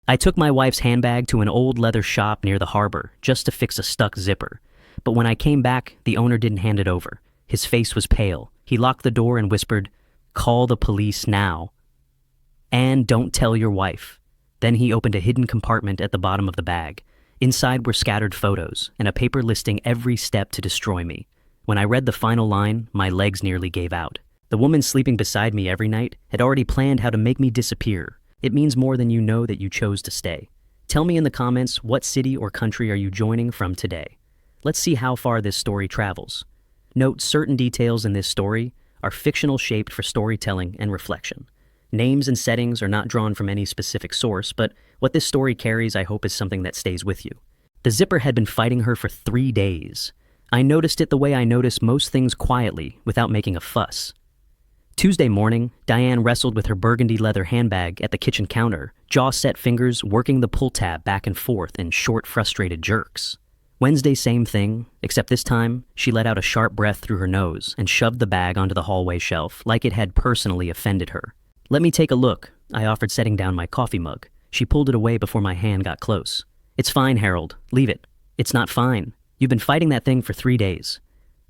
I took my wife's handbag to an old leather shop near the harbor just to fix a stuck zipper. But when I came back, the owner didn't hand it over. His face was pale. He locked the door and whispered, "Call the police now. And don't tell your wife." Then he opened a hidden compartment at the bottom of the bag. Inside were scattered photos and a paper listing every step to destroy me. When I read the final line, my legs nearly gave out. The woman sleeping beside me every night had already planned how to make me disappear. It means more than you know that you chose to stay. Tell me in the comments, what city or country are you joining from today? Let's see how far this story travels. Note, certain details in this story are fictional, shaped for storytelling and reflection. Names and settings are not drawn from any specific source, but what this story carries, I hope, is something that stays with you. The zipper had been fighting her for 3 days. I noticed it the way I notice most things, quietly, without making a fuss. Tuesday morning, Diane wrestled with her burgundy leather handbag at the kitchen counter, jaw-set fingers working the pull tab back and forth in short, frustrated jerks. Wednesday, same thing, except this time, she let out a sharp breath through her nose and shoved the bag onto the hallway shelf like it had personally offended her. "Let me take a look," I offered, setting down my coffee mug. She pulled it away before my hand got close. "It's fine, Harold. Leave it." "It's not fine. You've been fighting that thing for 3 days."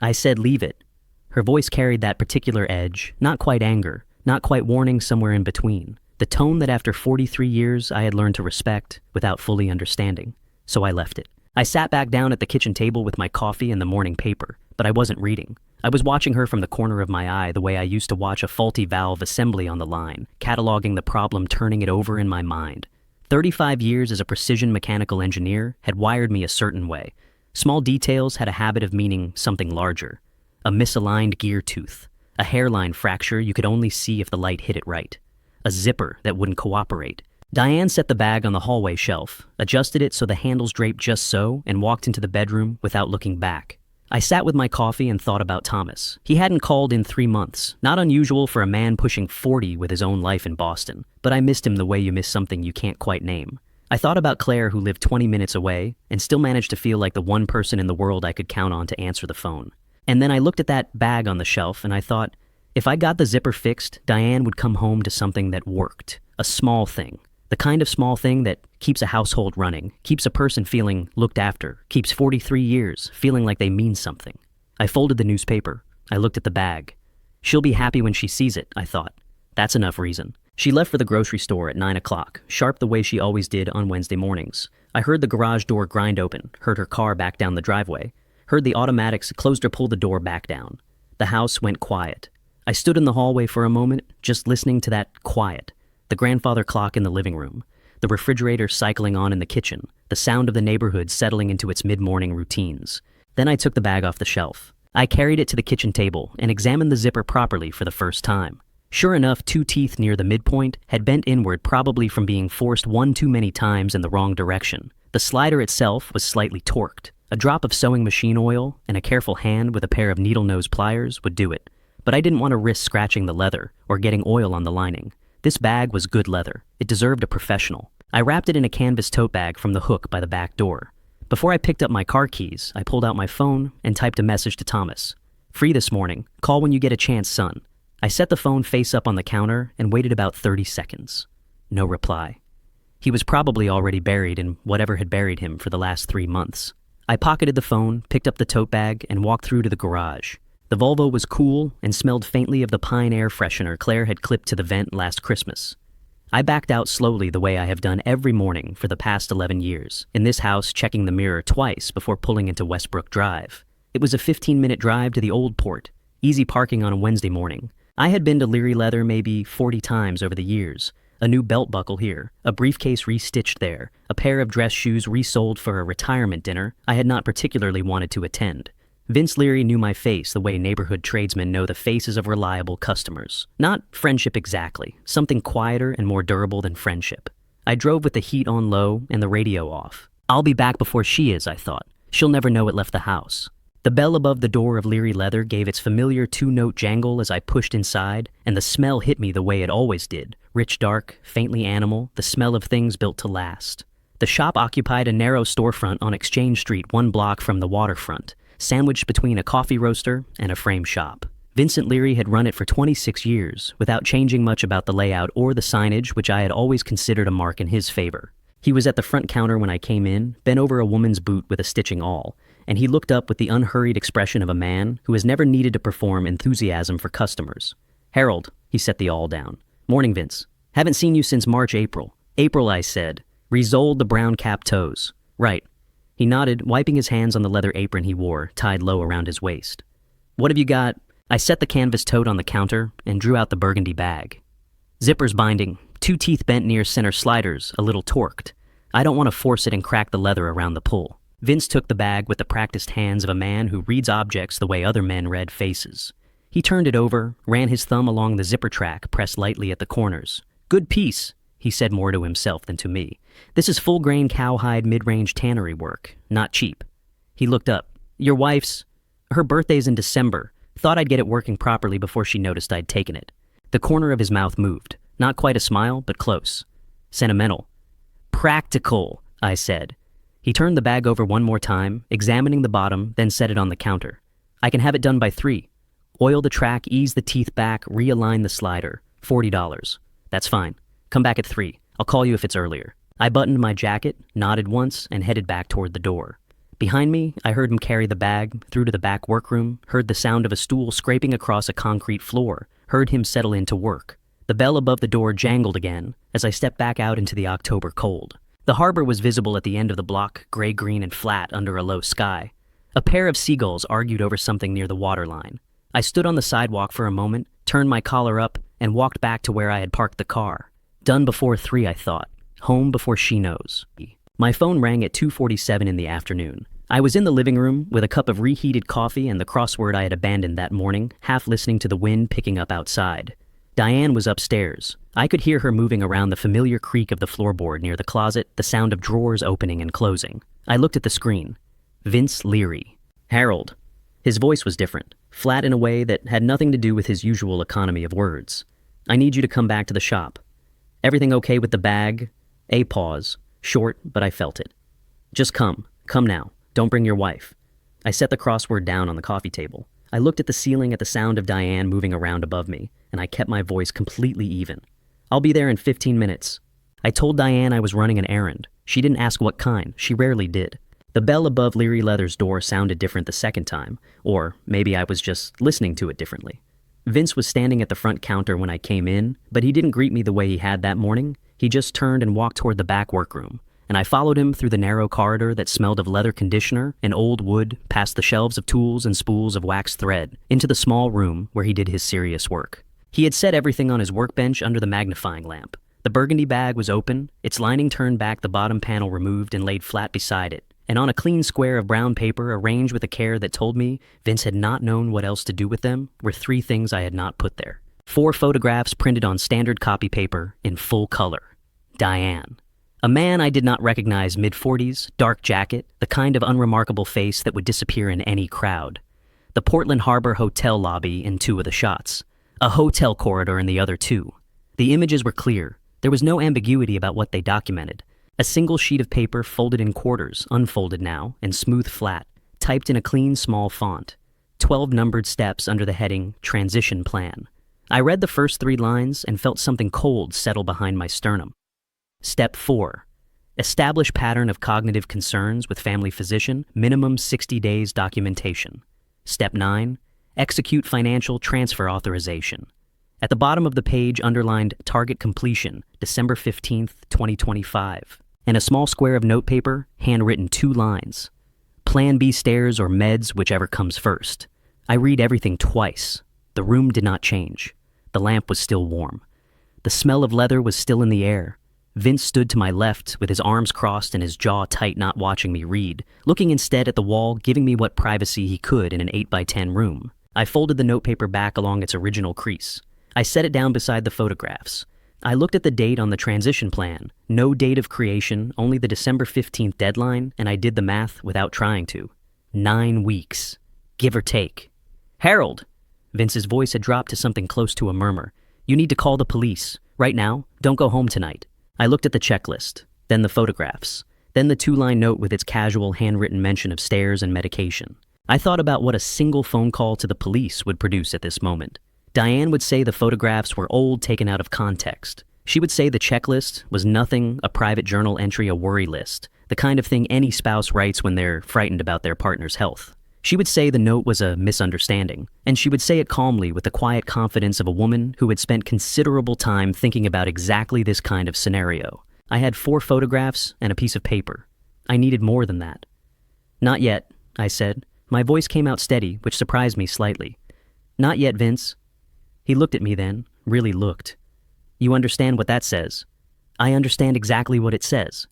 I said, "Leave it." Her voice carried that particular edge, not quite anger, not quite warning, somewhere in between. The tone that after 43 years I had learned to respect without fully understanding. So I left it. I sat back down at the kitchen table with my coffee and the morning paper, but I wasn't reading. I was watching her from the corner of my eye the way I used to watch a faulty valve assembly on the line, cataloging the problem, turning it over in my mind. 35 years as a precision mechanical engineer had wired me a certain way. Small details had a habit of meaning something larger. A misaligned gear tooth, a hairline fracture you could only see if the light hit it right, a zipper that wouldn't cooperate. Diane set the bag on the hallway shelf, adjusted it so the handles draped just so, and walked into the bedroom without looking back. I sat with my coffee and thought about Thomas. He hadn't called in 3 months, not unusual for a man pushing 40 with his own life in Boston, but I missed him the way you miss something you can't quite name. I thought about Claire, who lived 20 minutes away, and still managed to feel like the one person in the world I could count on to answer the phone. And then I looked at that bag on the shelf and I thought, if I got the zipper fixed, Diane would come home to something that worked. A small thing. The kind of small thing that keeps a household running, keeps a person feeling looked after, keeps 43 years feeling like they mean something. I folded the newspaper. I looked at the bag. She'll be happy when she sees it, I thought. That's enough reason. She left for the grocery store at 9 o'clock, sharp the way she always did on Wednesday mornings. I heard the garage door grind open, heard her car back down the driveway, heard the automatics closed or pull the door back down. The house went quiet. I stood in the hallway for a moment, just listening to that quiet. The grandfather clock in the living room, the refrigerator cycling on in the kitchen, the sound of the neighborhood settling into its mid-morning routines. Then I took the bag off the shelf. I carried it to the kitchen table and examined the zipper properly for the first time. Sure enough, 2 teeth near the midpoint had bent inward, probably from being forced one too many times in the wrong direction. The slider itself was slightly torqued. A drop of sewing machine oil and a careful hand with a pair of needle-nose pliers would do it. But I didn't want to risk scratching the leather or getting oil on the lining. This bag was good leather. It deserved a professional. I wrapped it in a canvas tote bag from the hook by the back door. Before I picked up my car keys, I pulled out my phone and typed a message to Thomas. "Free this morning. Call when you get a chance, son." I set the phone face up on the counter and waited about 30 seconds. No reply. He was probably already buried in whatever had buried him for the last 3 months. I pocketed the phone, picked up the tote bag, and walked through to the garage. The Volvo was cool and smelled faintly of the pine air freshener Claire had clipped to the vent last Christmas. I backed out slowly the way I have done every morning for the past 11 years, in this house checking the mirror twice before pulling into Westbrook Drive. It was a 15-minute drive to the old port, easy parking on a Wednesday morning. I had been to Leary Leather maybe 40 times over the years. A new belt buckle here, a briefcase restitched there, a pair of dress shoes resold for a retirement dinner I had not particularly wanted to attend. Vince Leary knew my face the way neighborhood tradesmen know the faces of reliable customers. Not friendship exactly, something quieter and more durable than friendship. I drove with the heat on low and the radio off. I'll be back before she is, I thought. She'll never know it left the house. The bell above the door of Leary Leather gave its familiar 2-note jangle as I pushed inside, and the smell hit me the way it always did. Rich, dark, faintly animal, the smell of things built to last. The shop occupied a narrow storefront on Exchange Street 1 block from the waterfront, sandwiched between a coffee roaster and a frame shop. Vincent Leary had run it for 26 years, without changing much about the layout or the signage, which I had always considered a mark in his favor. He was at the front counter when I came in, bent over a woman's boot with a stitching awl, and he looked up with the unhurried expression of a man who has never needed to perform enthusiasm for customers. "Harold," he set the awl down. "Morning, Vince. Haven't seen you since March, April." "April," I said. Resoled the brown cap toes. "Right." He nodded, wiping his hands on the leather apron he wore, tied low around his waist. "What have you got?" I set the canvas tote on the counter and drew out the burgundy bag. "Zipper's binding, 2 teeth bent near center sliders, a little torqued. I don't want to force it and crack the leather around the pull." Vince took the bag with the practiced hands of a man who reads objects the way other men read faces. He turned it over, ran his thumb along the zipper track, pressed lightly at the corners. "Good piece," he said more to himself than to me. "This is full-grain cowhide mid-range tannery work, not cheap." He looked up. "Your wife's? Her birthday's in December. Thought I'd get it working properly before she noticed I'd taken it." The corner of his mouth moved. Not quite a smile, but close. "Sentimental." "Practical," I said. He turned the bag over one more time, examining the bottom, then set it on the counter. "I can have it done by 3. Oil the track, ease the teeth back, realign the slider. $40. "That's fine. Come back at 3. I'll call you if it's earlier." I buttoned my jacket, nodded once, and headed back toward the door. Behind me, I heard him carry the bag through to the back workroom, heard the sound of a stool scraping across a concrete floor, heard him settle into work. The bell above the door jangled again as I stepped back out into the October cold. The harbor was visible at the end of the block, gray-green and flat under a low sky. A pair of seagulls argued over something near the waterline. I stood on the sidewalk for a moment, turned my collar up, and walked back to where I had parked the car. Done before 3, I thought. Home before she knows. My phone rang at 2:47 in the afternoon. I was in the living room with a cup of reheated coffee and the crossword I had abandoned that morning, half listening to the wind picking up outside. Diane was upstairs. I could hear her moving around the familiar creak of the floorboard near the closet, the sound of drawers opening and closing. I looked at the screen. Vince Leary. "Harold." His voice was different, flat in a way that had nothing to do with his usual economy of words. "I need you to come back to the shop." "Everything okay with the bag?" A pause. Short, but I felt it. "Just come. Come now. Don't bring your wife." I set the crossword down on the coffee table. I looked at the ceiling at the sound of Diane moving around above me, and I kept my voice completely even. "I'll be there in 15 minutes. I told Diane I was running an errand. She didn't ask what kind. She rarely did. The bell above Leary Leather's door sounded different the second time, or maybe I was just listening to it differently. Vince was standing at the front counter when I came in, but he didn't greet me the way he had that morning. He just turned and walked toward the back workroom, and I followed him through the narrow corridor that smelled of leather conditioner and old wood, past the shelves of tools and spools of waxed thread, into the small room where he did his serious work. He had set everything on his workbench under the magnifying lamp. The burgundy bag was open, its lining turned back, the bottom panel removed and laid flat beside it, and on a clean square of brown paper arranged with a care that told me Vince had not known what else to do with them were 3 things I had not put there. 4 photographs printed on standard copy paper in full color. Diane. A man I did not recognize, mid-40s, dark jacket, the kind of unremarkable face that would disappear in any crowd. The Portland Harbor Hotel lobby in 2 of the shots. A hotel corridor in the other 2. The images were clear. There was no ambiguity about what they documented. A single sheet of paper folded in quarters, unfolded now, and smooth flat, typed in a clean small font. 12 numbered steps under the heading, Transition Plan. I read the first 3 lines and felt something cold settle behind my sternum. Step 4. Establish pattern of cognitive concerns with family physician, minimum 60 days documentation. Step 9. Execute financial transfer authorization. At the bottom of the page underlined target completion, December 15th, 2025. And a small square of notepaper, handwritten 2 lines. Plan B stairs or meds, whichever comes first. I read everything twice. The room did not change. The lamp was still warm. The smell of leather was still in the air. Vince stood to my left with his arms crossed and his jaw tight, not watching me read, looking instead at the wall, giving me what privacy he could in an 8x10 room. I folded the notepaper back along its original crease. I set it down beside the photographs. I looked at the date on the transition plan. No date of creation, only the December 15th deadline, and I did the math without trying to. 9 weeks. Give or take. "Harold!" Vince's voice had dropped to something close to a murmur. "You need to call the police. Right now. Don't go home tonight." I looked at the checklist, then the photographs, then the 2-line note with its casual handwritten mention of stairs and medication. I thought about what a single phone call to the police would produce at this moment. Diane would say the photographs were old, taken out of context. She would say the checklist was nothing a private journal entry, a worry list, the kind of thing any spouse writes when they're frightened about their partner's health. She would say the note was a misunderstanding, and she would say it calmly with the quiet confidence of a woman who had spent considerable time thinking about exactly this kind of scenario. I had 4 photographs and a piece of paper. I needed more than that. "Not yet," I said. My voice came out steady, which surprised me slightly. "Not yet, Vince." He looked at me then, really looked. "You understand what that says?" "I understand exactly what it says."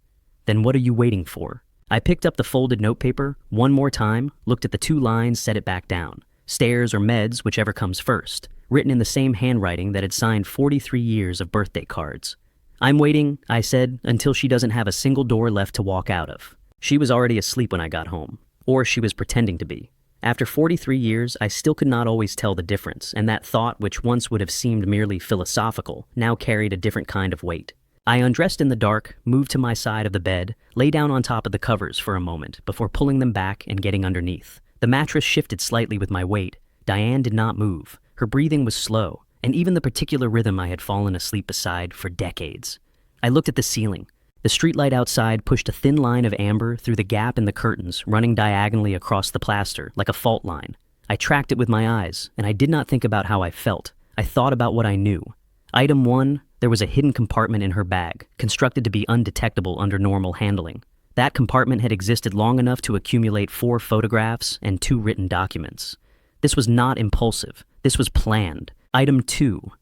"Then what are you waiting for?" I picked up the folded notepaper one more time, looked at the 2 lines, set it back down. Stairs or meds, whichever comes first, written in the same handwriting that had signed 43 years of birthday cards. "I'm waiting," I said, "until she doesn't have a single door left to walk out of." She was already asleep when I got home, or she was pretending to be. After 43 years, I still could not always tell the difference, and that thought, which once would have seemed merely philosophical, now carried a different kind of weight. I undressed in the dark, moved to my side of the bed, lay down on top of the covers for a moment before pulling them back and getting underneath. The mattress shifted slightly with my weight. Diane did not move. Her breathing was slow, and even the particular rhythm I had fallen asleep beside for decades. I looked at the ceiling. The streetlight outside pushed a thin line of amber through the gap in the curtains, running diagonally across the plaster, like a fault line. I tracked it with my eyes, and I did not think about how I felt. I thought about what I knew. Item 1, there was a hidden compartment in her bag, constructed to be undetectable under normal handling. That compartment had existed long enough to accumulate 4 photographs and 2 written documents. This was not impulsive. This was planned. Item 2,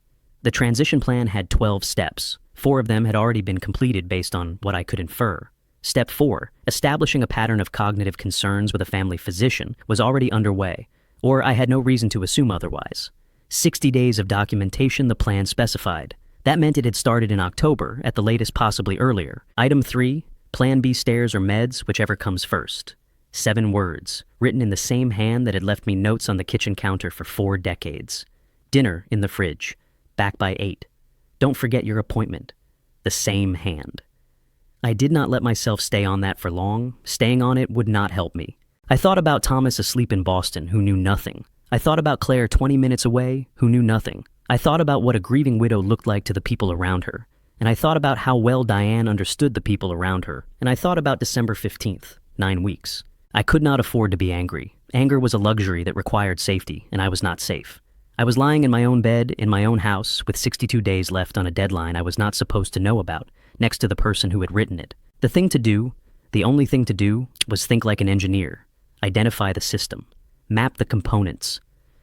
the transition plan had 12 steps. 4 of them had already been completed based on what I could infer. Step 4, establishing a pattern of cognitive concerns with a family physician, was already underway, or I had no reason to assume otherwise. 60 days of documentation the plan specified. That meant it had started in October, at the latest possibly earlier. Item 3, Plan B stairs or meds, whichever comes first. 7 words, written in the same hand that had left me notes on the kitchen counter for 4 decades. Dinner in the fridge, back by 8. Don't forget your appointment. The same hand. I did not let myself stay on that for long. Staying on it would not help me. I thought about Thomas asleep in Boston, who knew nothing. I thought about Claire 20 minutes away, who knew nothing. I thought about what a grieving widow looked like to the people around her. And I thought about how well Diane understood the people around her. And I thought about December 15th, 9 weeks. I could not afford to be angry. Anger was a luxury that required safety, and I was not safe. I was lying in my own bed, in my own house, with 62 days left on a deadline I was not supposed to know about, next to the person who had written it. The thing to do, the only thing to do, was think like an engineer. Identify the system. Map the components.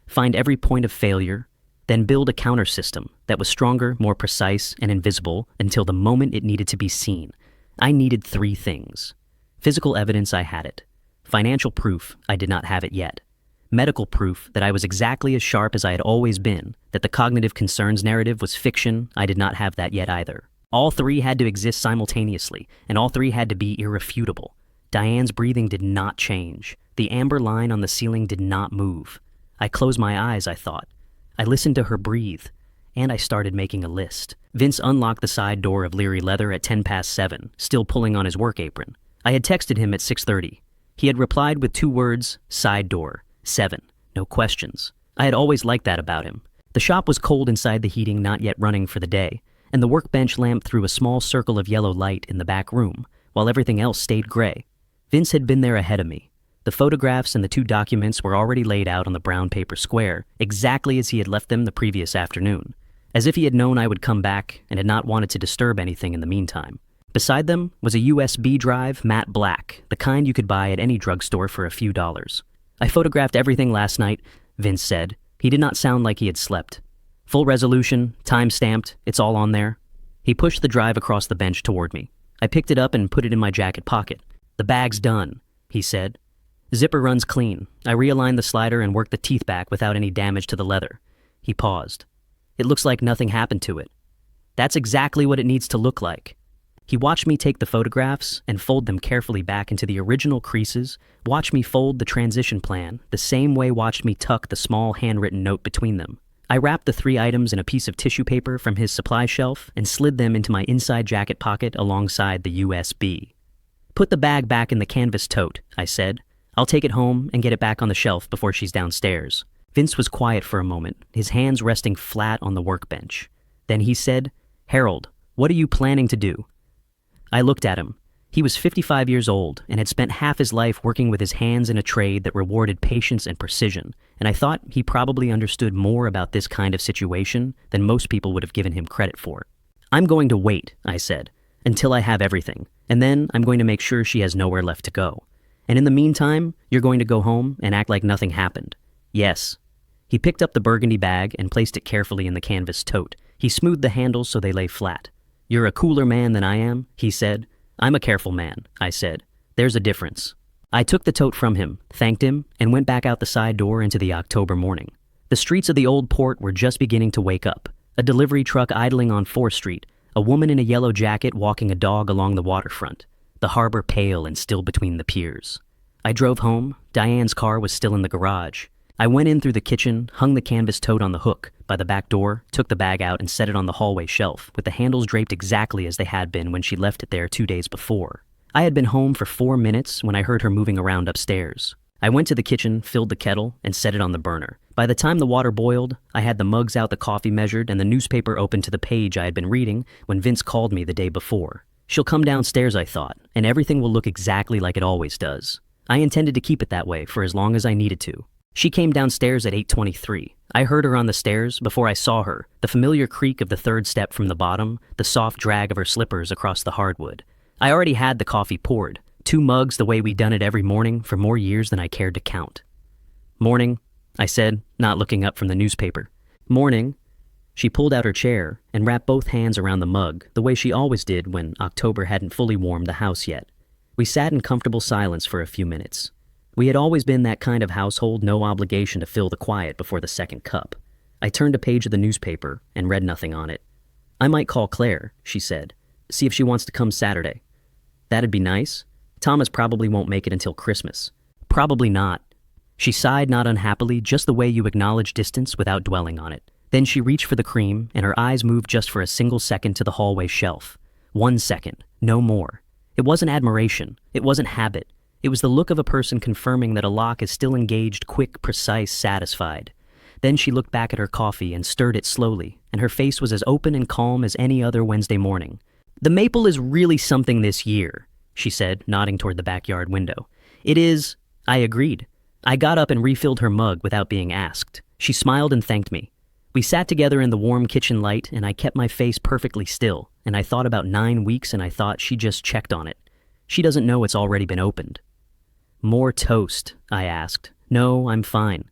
Find every point of failure, then build a counter system that was stronger, more precise, and invisible until the moment it needed to be seen. I needed 3 things. Physical evidence, I had it. Financial proof, I did not have it yet. Medical proof that I was exactly as sharp as I had always been, that the cognitive concerns narrative was fiction, I did not have that yet either. All 3 had to exist simultaneously, and all 3 had to be irrefutable. Diane's breathing did not change. The amber line on the ceiling did not move. I closed my eyes, I thought. I listened to her breathe, and I started making a list. Vince unlocked the side door of Leary Leather at 7:10, still pulling on his work apron. I had texted him at 6:30. He had replied with 2 words, side door, 7, no questions. I had always liked that about him. The shop was cold inside the heating not yet running for the day, and the workbench lamp threw a small circle of yellow light in the back room, while everything else stayed gray. Vince had been there ahead of me. The photographs and the 2 documents were already laid out on the brown paper square, exactly as he had left them the previous afternoon, as if he had known I would come back and had not wanted to disturb anything in the meantime. Beside them was a USB drive, matte black, the kind you could buy at any drugstore for a few dollars. I photographed everything last night, Vince said. He did not sound like he had slept. Full resolution, time-stamped, it's all on there. He pushed the drive across the bench toward me. I picked it up and put it in my jacket pocket. The bag's done, he said. Zipper runs clean. I realigned the slider and worked the teeth back without any damage to the leather. He paused. It looks like nothing happened to it. That's exactly what it needs to look like. He watched me take the photographs and fold them carefully back into the original creases, watched me fold the transition plan, the same way watched me tuck the small handwritten note between them. I wrapped the 3 items in a piece of tissue paper from his supply shelf and slid them into my inside jacket pocket alongside the USB. Put the bag back in the canvas tote, I said. I'll take it home and get it back on the shelf before she's downstairs. Vince was quiet for a moment, his hands resting flat on the workbench. Then he said, Harold, What are you planning to do?" I looked at him. He was 55 years old and had spent half his life working with his hands in a trade that rewarded patience and precision, and I thought he probably understood more about this kind of situation than most people would have given him credit for. "I'm going to wait," I said, "until I have everything, and then I'm going to make sure she has nowhere left to go. And in the meantime, you're going to go home and act like nothing happened." "Yes." He picked up the burgundy bag and placed it carefully in the canvas tote. He smoothed the handles so they lay flat. "You're a cooler man than I am," he said. "I'm a careful man," I said. "There's a difference." I took the tote from him, thanked him, and went back out the side door into the October morning. The streets of the old port were just beginning to wake up. A delivery truck idling on 4th Street, a woman in a yellow jacket walking a dog along the waterfront, the harbor pale and still between the piers. I drove home. Diane's car was still in the garage. I went in through the kitchen, hung the canvas tote on the hook by the back door, took the bag out and set it on the hallway shelf, with the handles draped exactly as they had been when she left it there 2 days before. I had been home for 4 minutes when I heard her moving around upstairs. I went to the kitchen, filled the kettle, and set it on the burner. By the time the water boiled, I had the mugs out, the coffee measured, and the newspaper open to the page I had been reading when Vince called me the day before. She'll come downstairs, I thought, and everything will look exactly like it always does. I intended to keep it that way for as long as I needed to. She came downstairs at 8:23. I heard her on the stairs before I saw her, the familiar creak of the 3rd step from the bottom, the soft drag of her slippers across the hardwood. I already had the coffee poured, 2 mugs the way we'd done it every morning for more years than I cared to count. "Morning," I said, not looking up from the newspaper. "Morning." She pulled out her chair and wrapped both hands around the mug, the way she always did when October hadn't fully warmed the house yet. We sat in comfortable silence for a few minutes. We had always been that kind of household, no obligation to fill the quiet before the second cup. I turned a page of the newspaper and read nothing on it. "I might call Claire," she said. "See if she wants to come Saturday." "That'd be nice. Thomas probably won't make it until Christmas." "Probably not." She sighed, not unhappily, just the way you acknowledge distance without dwelling on it. Then she reached for the cream, and her eyes moved just for a single second to the hallway shelf. 1 second, no more. It wasn't admiration. It wasn't habit. It was the look of a person confirming that a lock is still engaged, quick, precise, satisfied. Then she looked back at her coffee and stirred it slowly, and her face was as open and calm as any other Wednesday morning. "The maple is really something this year," she said, nodding toward the backyard window. "It is." I agreed. I got up and refilled her mug without being asked. She smiled and thanked me. We sat together in the warm kitchen light, and I kept my face perfectly still, and I thought about 9 weeks, and I thought she just checked on it. She doesn't know it's already been opened. "More toast?" I asked. "No, I'm fine."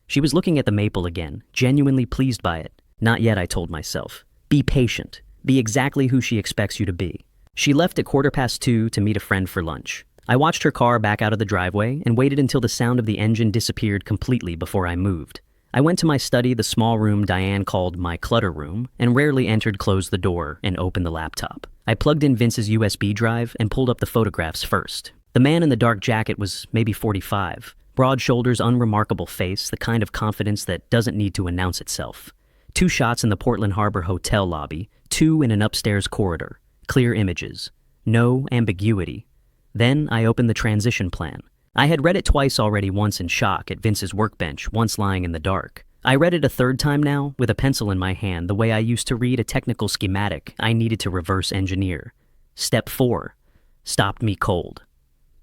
She was looking at the maple again, genuinely pleased by it. "Not yet," I told myself. Be patient. Be exactly who she expects you to be. She left at 2:15 to meet a friend for lunch. I watched her car back out of the driveway and waited until the sound of the engine disappeared completely before I moved. I went to my study, the small room Diane called my clutter room, and rarely entered, closed the door, and opened the laptop. I plugged in Vince's USB drive and pulled up the photographs first. The man in the dark jacket was maybe 45. Broad shoulders, unremarkable face, the kind of confidence that doesn't need to announce itself. 2 shots in the Portland Harbor Hotel lobby, 2 in an upstairs corridor. Clear images. No ambiguity. Then I opened the transition plan. I had read it twice already, once in shock at Vince's workbench, once lying in the dark. I read it a 3rd time now, with a pencil in my hand, the way I used to read a technical schematic I needed to reverse engineer. Step 4. Stopped me cold.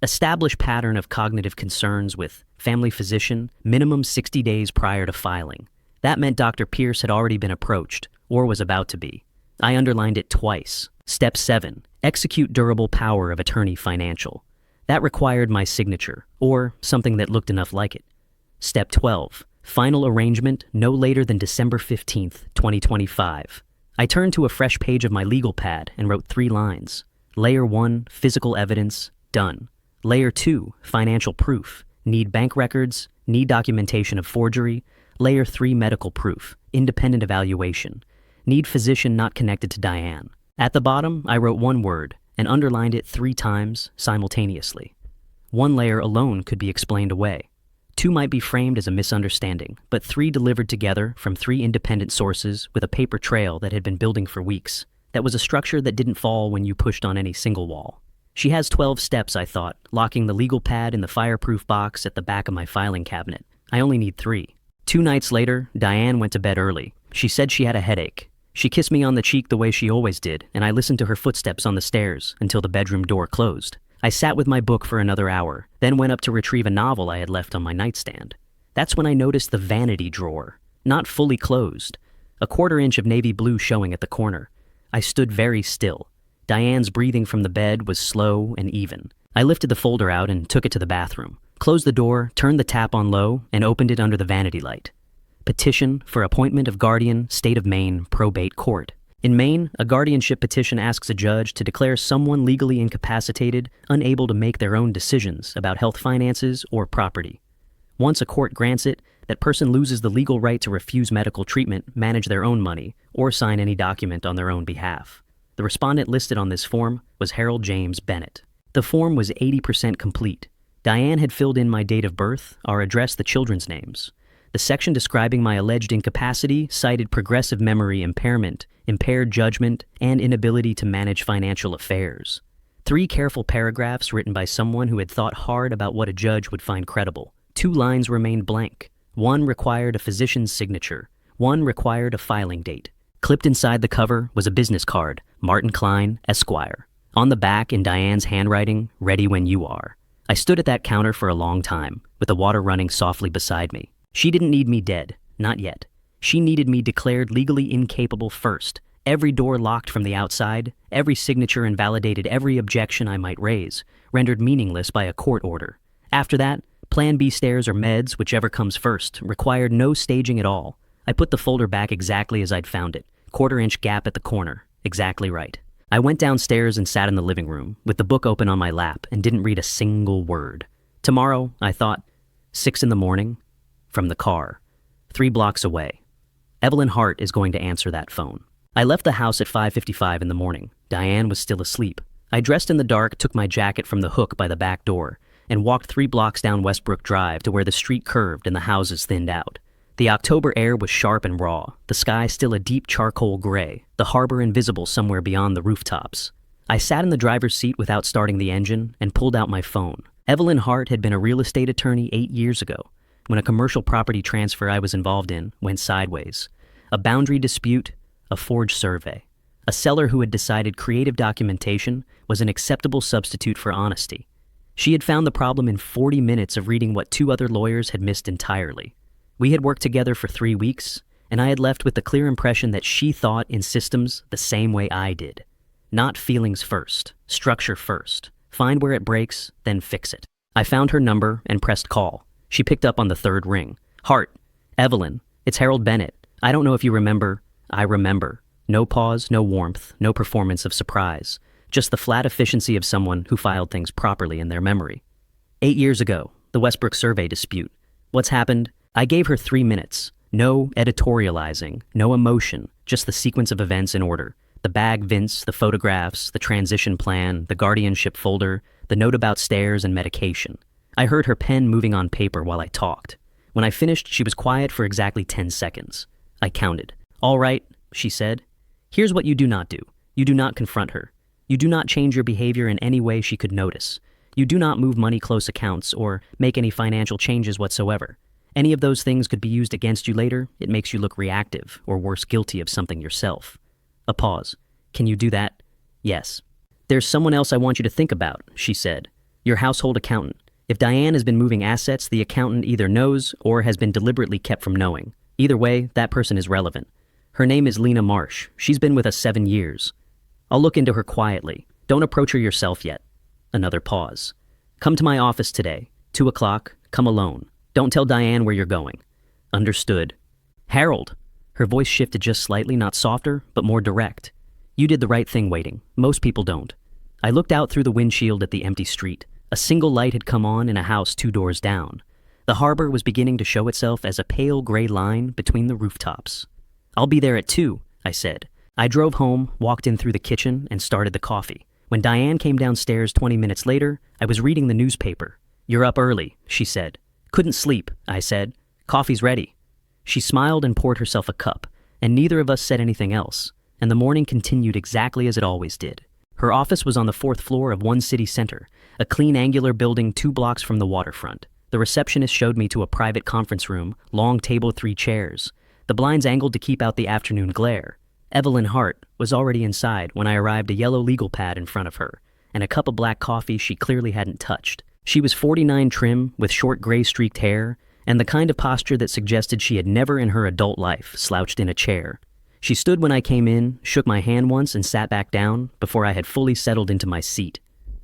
Establish pattern of cognitive concerns with family physician, minimum 60 days prior to filing. That meant Dr. Pierce had already been approached, or was about to be. I underlined it twice. Step 7. Execute durable power of attorney financial. That required my signature, or something that looked enough like it. Step 12. Final arrangement no later than December 15th, 2025. I turned to a fresh page of my legal pad and wrote 3 lines. Layer 1, physical evidence, done. Layer 2, financial proof. Need bank records, need documentation of forgery. Layer 3, medical proof, independent evaluation. Need physician not connected to Diane. At the bottom, I wrote 1 word and underlined it 3 times simultaneously. 1 layer alone could be explained away. 2 might be framed as a misunderstanding, but 3 delivered together from 3 independent sources with a paper trail that had been building for weeks. That was a structure that didn't fall when you pushed on any single wall. She has 12 steps, I thought, locking the legal pad in the fireproof box at the back of my filing cabinet. I only need 3. 2 nights later, Diane went to bed early. She said she had a headache. She kissed me on the cheek the way she always did, and I listened to her footsteps on the stairs until the bedroom door closed. I sat with my book for another hour, then went up to retrieve a novel I had left on my nightstand. That's when I noticed the vanity drawer, not fully closed, a 1/4 inch of navy blue showing at the corner. I stood very still. Diane's breathing from the bed was slow and even. I lifted the folder out and took it to the bathroom, closed the door, turned the tap on low, and opened it under the vanity light. Petition for appointment of guardian, State of Maine, probate court. In Maine, a guardianship petition asks a judge to declare someone legally incapacitated, unable to make their own decisions about health, finances, or property. Once a court grants it, that person loses the legal right to refuse medical treatment, manage their own money, or sign any document on their own behalf. The respondent listed on this form was Harold James Bennett. The form was 80% complete. Diane had filled in my date of birth, our address, the children's names. The section describing my alleged incapacity cited progressive memory impairment, impaired judgment, and inability to manage financial affairs. 3 careful paragraphs written by someone who had thought hard about what a judge would find credible. 2 lines remained blank. 1 required a physician's signature. 1 required a filing date. Clipped inside the cover was a business card, Martin Klein, Esquire. On the back, in Diane's handwriting, ready when you are. I stood at that counter for a long time, with the water running softly beside me. She didn't need me dead, not yet. She needed me declared legally incapable first. Every door locked from the outside, every signature invalidated every objection I might raise, rendered meaningless by a court order. After that, Plan B stairs or meds, whichever comes first, required no staging at all. I put the folder back exactly as I'd found it, 1/4 inch gap at the corner, exactly right. I went downstairs and sat in the living room, with the book open on my lap, and didn't read a single word. Tomorrow, I thought, 6 in the morning, from the car, 3 blocks away. Evelyn Hart is going to answer that phone. I left the house at 5:55 in the morning. Diane was still asleep. I dressed in the dark, took my jacket from the hook by the back door, and walked 3 blocks down Westbrook Drive to where the street curved and the houses thinned out. The October air was sharp and raw, the sky still a deep charcoal gray, the harbor invisible somewhere beyond the rooftops. I sat in the driver's seat without starting the engine and pulled out my phone. Evelyn Hart had been a real estate attorney 8 years ago, when a commercial property transfer I was involved in went sideways. A boundary dispute, a forged survey. A seller who had decided creative documentation was an acceptable substitute for honesty. She had found the problem in 40 minutes of reading what 2 other lawyers had missed entirely. We had worked together for 3 weeks, and I had left with the clear impression that she thought in systems the same way I did. Not feelings first, structure first. Find where it breaks, then fix it. I found her number and pressed call. She picked up on the 3rd ring. Hart, Evelyn, it's Harold Bennett. I don't know if you remember. I remember. No pause, no warmth, no performance of surprise. Just the flat efficiency of someone who filed things properly in their memory. 8 years ago, the Westbrook survey dispute. What's happened? I gave her 3 minutes. No editorializing, no emotion, just the sequence of events in order. The bag Vince, the photographs, the transition plan, the guardianship folder, the note about stairs and medication. I heard her pen moving on paper while I talked. When I finished, she was quiet for exactly 10 seconds. I counted. All right, she said. Here's what you do not do. You do not confront her. You do not change your behavior in any way she could notice. You do not move money close accounts or make any financial changes whatsoever. Any of those things could be used against you later. It makes you look reactive, or worse, guilty of something yourself. A pause. Can you do that? Yes. There's someone else I want you to think about, she said. Your household accountant. If Diane has been moving assets, the accountant either knows or has been deliberately kept from knowing. Either way, that person is relevant. Her name is Lena Marsh. She's been with us 7 years. I'll look into her quietly. Don't approach her yourself yet. Another pause. Come to my office today. 2 o'clock. Come alone. Don't tell Diane where you're going. Understood. Harold. Her voice shifted just slightly, not softer, but more direct. You did the right thing waiting. Most people don't. I looked out through the windshield at the empty street. A single light had come on in a house 2 doors down. The harbor was beginning to show itself as a pale gray line between the rooftops. I'll be there at 2, I said. I drove home, walked in through the kitchen, and started the coffee. When Diane came downstairs 20 minutes later, I was reading the newspaper. You're up early, she said. Couldn't sleep, I said. Coffee's ready. She smiled and poured herself a cup, and neither of us said anything else, and the morning continued exactly as it always did. Her office was on the 4th floor of one city center, a clean angular building 2 blocks from the waterfront. The receptionist showed me to a private conference room, long table, 3 chairs. The blinds angled to keep out the afternoon glare. Evelyn Hart was already inside when I arrived, a yellow legal pad in front of her, and a cup of black coffee she clearly hadn't touched. She was 49 trim, with short gray streaked hair, and the kind of posture that suggested she had never in her adult life slouched in a chair. She stood when I came in, shook my hand once, and sat back down before I had fully settled into my seat.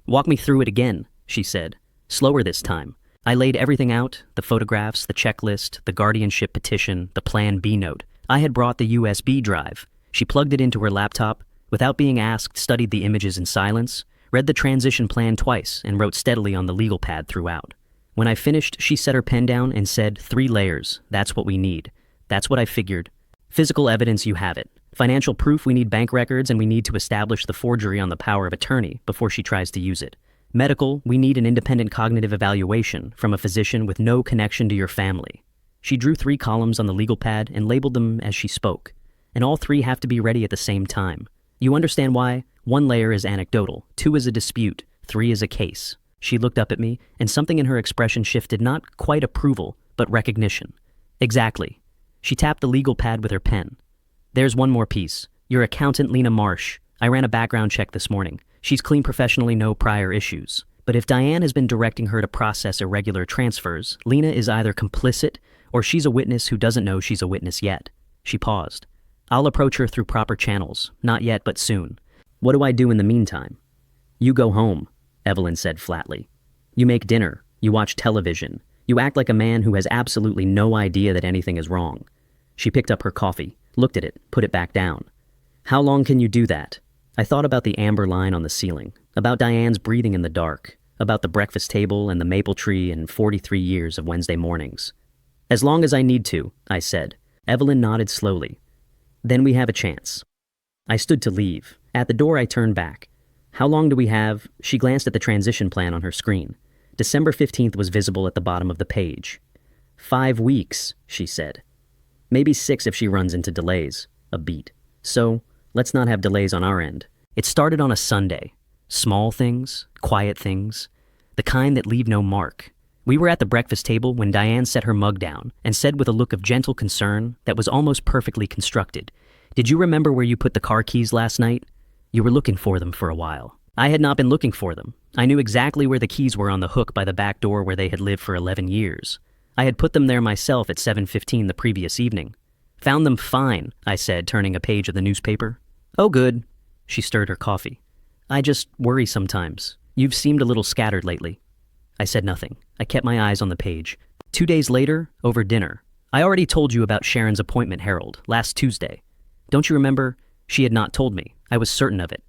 "Walk me through it again," she said, slower this time. I laid everything out, the photographs, the checklist, the guardianship petition, the Plan B note. I had brought the USB drive. She plugged it into her laptop, without being asked, studied the images in silence, read the transition plan twice, and wrote steadily on the legal pad throughout. When I finished, she set her pen down and said, 3 layers, that's what we need. That's what I figured. Physical evidence, you have it. Financial proof, we need bank records, and we need to establish the forgery on the power of attorney before she tries to use it. Medical, we need an independent cognitive evaluation from a physician with no connection to your family. She drew 3 columns on the legal pad and labeled them as she spoke. And all 3 have to be ready at the same time. You understand why? 1 layer is anecdotal, 2 is a dispute, 3 is a case. She looked up at me, and something in her expression shifted, not quite approval, but recognition. Exactly. She tapped the legal pad with her pen. There's 1 more piece. Your accountant, Lena Marsh. I ran a background check this morning. She's clean professionally, no prior issues. But if Diane has been directing her to process irregular transfers, Lena is either complicit or she's a witness who doesn't know she's a witness yet. She paused. I'll approach her through proper channels. Not yet, but soon. What do I do in the meantime? You go home, Evelyn said flatly. You make dinner. You watch television. You act like a man who has absolutely no idea that anything is wrong. She picked up her coffee, looked at it, put it back down. How long can you do that? I thought about the amber line on the ceiling, about Diane's breathing in the dark, about the breakfast table and the maple tree and 43 years of Wednesday mornings. As long as I need to, I said. Evelyn nodded slowly. Then we have a chance. I stood to leave. At the door, I turned back. How long do we have? She glanced at the transition plan on her screen. December 15th was visible at the bottom of the page. 5 weeks, she said. Maybe 6 if she runs into delays. A beat. So, let's not have delays on our end. It started on a Sunday. Small things, quiet things, the kind that leave no mark. We were at the breakfast table when Diane set her mug down and said with a look of gentle concern that was almost perfectly constructed, "Did you remember where you put the car keys last night? You were looking for them for a while." I had not been looking for them. I knew exactly where the keys were on the hook by the back door where they had lived for 11 years. I had put them there myself at 7:15 the previous evening. Found them fine, I said, turning a page of the newspaper. Oh, good. She stirred her coffee. I just worry sometimes. You've seemed a little scattered lately. I said nothing. I kept my eyes on the page. 2 days later, over dinner. I already told you about Sharon's appointment, Harold, last Tuesday. Don't you remember? She had not told me. I was certain of it.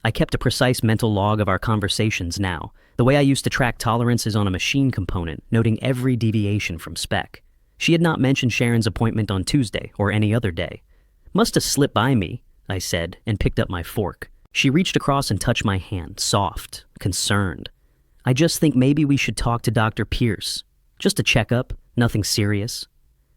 I kept a precise mental log of our conversations now, the way I used to track tolerances on a machine component, noting every deviation from spec. She had not mentioned Sharon's appointment on Tuesday or any other day. Must have slipped by me, I said, and picked up my fork. She reached across and touched my hand, soft, concerned. I just think maybe we should talk to Dr. Pierce. Just a checkup, nothing serious.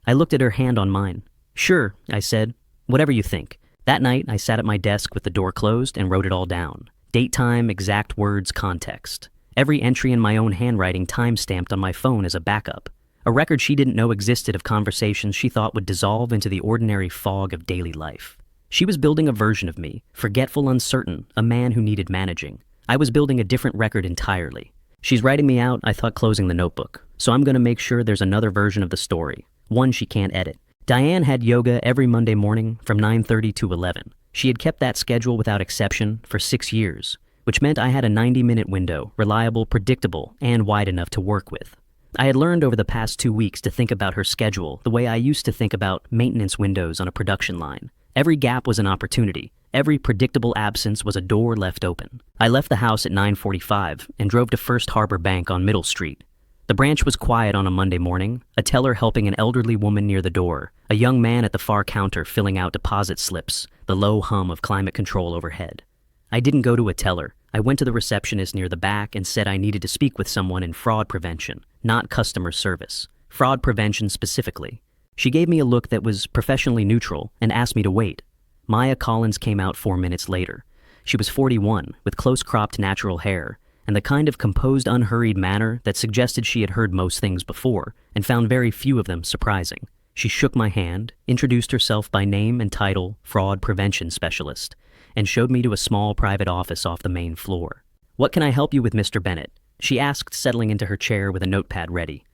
I looked at her hand on mine. Sure, I said. Whatever you think. That night, I sat at my desk with the door closed and wrote it all down. Date, time, exact words, context. Every entry in my own handwriting time-stamped on my phone as a backup. A record she didn't know existed of conversations she thought would dissolve into the ordinary fog of daily life. She was building a version of me, forgetful, uncertain, a man who needed managing. I was building a different record entirely. She's writing me out, I thought, closing the notebook. So I'm going to make sure there's another version of the story. One she can't edit. Diane had yoga every Monday morning from 9:30 to 11. She had kept that schedule without exception for 6 years, which meant I had a 90-minute window, reliable, predictable, and wide enough to work with. I had learned over the past 2 weeks to think about her schedule the way I used to think about maintenance windows on a production line. Every gap was an opportunity. Every predictable absence was a door left open. I left the house at 9:45 and drove to First Harbor Bank on Middle Street. The branch was quiet on a Monday morning, a teller helping an elderly woman near the door, a young man at the far counter filling out deposit slips, the low hum of climate control overhead. I didn't go to a teller. I went to the receptionist near the back and said I needed to speak with someone in fraud prevention, not customer service. Fraud prevention specifically. She gave me a look that was professionally neutral and asked me to wait. Maya Collins came out 4 minutes later. She was 41, with close-cropped natural hair, and the kind of composed, unhurried manner that suggested she had heard most things before and found very few of them surprising. She shook my hand, introduced herself by name and title, fraud prevention specialist, and showed me to a small private office off the main floor. "What can I help you with, Mr. Bennett?" she asked, settling into her chair with a notepad ready.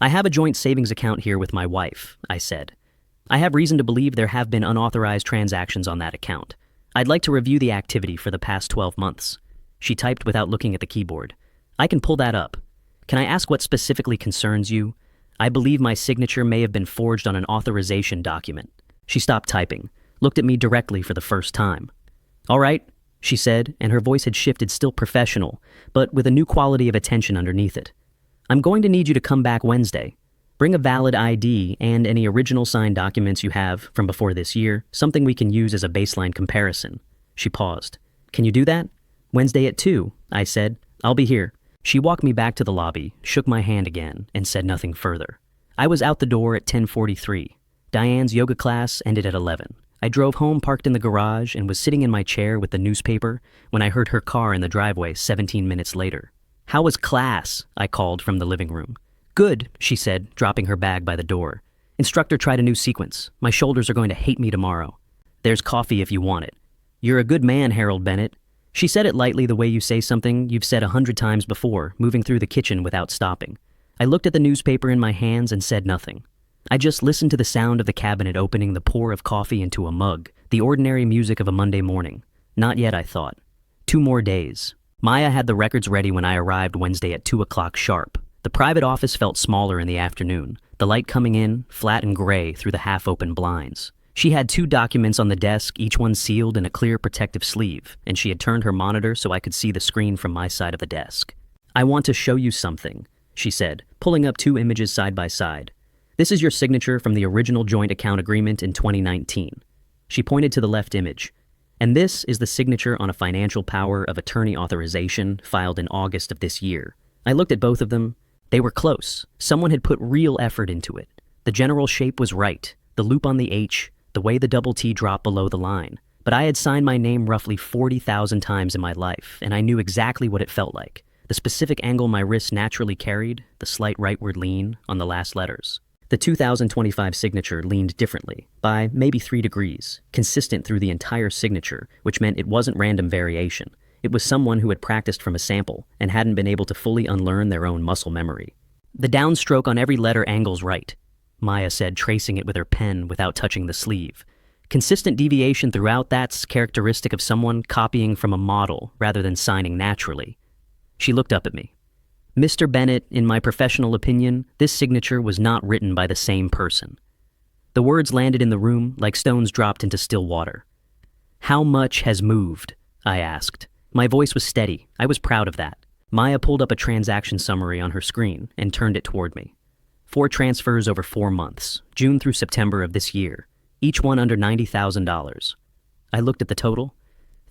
"I have a joint savings account here with my wife," I said. "I have reason to believe there have been unauthorized transactions on that account. I'd like to review the activity for the past 12 months. She typed without looking at the keyboard. "I can pull that up. Can I ask what specifically concerns you? I believe my signature may have been forged on an authorization document." She stopped typing, looked at me directly for the first time. "All right," she said, and her voice had shifted, still professional, but with a new quality of attention underneath it. "I'm going to need you to come back Wednesday. Bring a valid ID and any original signed documents you have from before this year, something we can use as a baseline comparison." She paused. "Can you do that?" "Wednesday at 2, I said. "I'll be here." She walked me back to the lobby, shook my hand again, and said nothing further. I was out the door at 10:43. Diane's yoga class ended at 11. I drove home, parked in the garage, and was sitting in my chair with the newspaper when I heard her car in the driveway 17 minutes later. "How was class?" I called from the living room. "Good," she said, dropping her bag by the door. "Instructor tried a new sequence. My shoulders are going to hate me tomorrow. There's coffee if you want it." "You're a good man, Harold Bennett." She said it lightly, the way you say something you've said 100 times before, moving through the kitchen without stopping. I looked at the newspaper in my hands and said nothing. I just listened to the sound of the cabinet opening, the pour of coffee into a mug, the ordinary music of a Monday morning. Not yet, I thought. 2 more days. Maya had the records ready when I arrived Wednesday at 2 o'clock sharp. The private office felt smaller in the afternoon, the light coming in, flat and gray through the half-open blinds. She had 2 documents on the desk, each one sealed in a clear protective sleeve, and she had turned her monitor so I could see the screen from my side of the desk. "I want to show you something," she said, pulling up 2 images side by side. "This is your signature from the original joint account agreement in 2019. She pointed to the left image. "And this is the signature on a financial power of attorney authorization filed in August of this year." I looked at both of them. They were close. Someone had put real effort into it. The general shape was right, the loop on the H, the way the double T dropped below the line. But I had signed my name roughly 40,000 times in my life, and I knew exactly what it felt like. The specific angle my wrist naturally carried, the slight rightward lean on the last letters. The 2025 signature leaned differently, by maybe 3 degrees, consistent through the entire signature, which meant it wasn't random variation. It was someone who had practiced from a sample and hadn't been able to fully unlearn their own muscle memory. "The downstroke on every letter angles right," Maya said, tracing it with her pen without touching the sleeve. "Consistent deviation throughout, that's characteristic of someone copying from a model rather than signing naturally." She looked up at me. "Mr. Bennett, in my professional opinion, this signature was not written by the same person." The words landed in the room like stones dropped into still water. "How much has moved?" I asked. My voice was steady. I was proud of that. Maya pulled up a transaction summary on her screen and turned it toward me. 4 transfers over 4 months, June through September of this year, each one under $90,000. I looked at the total.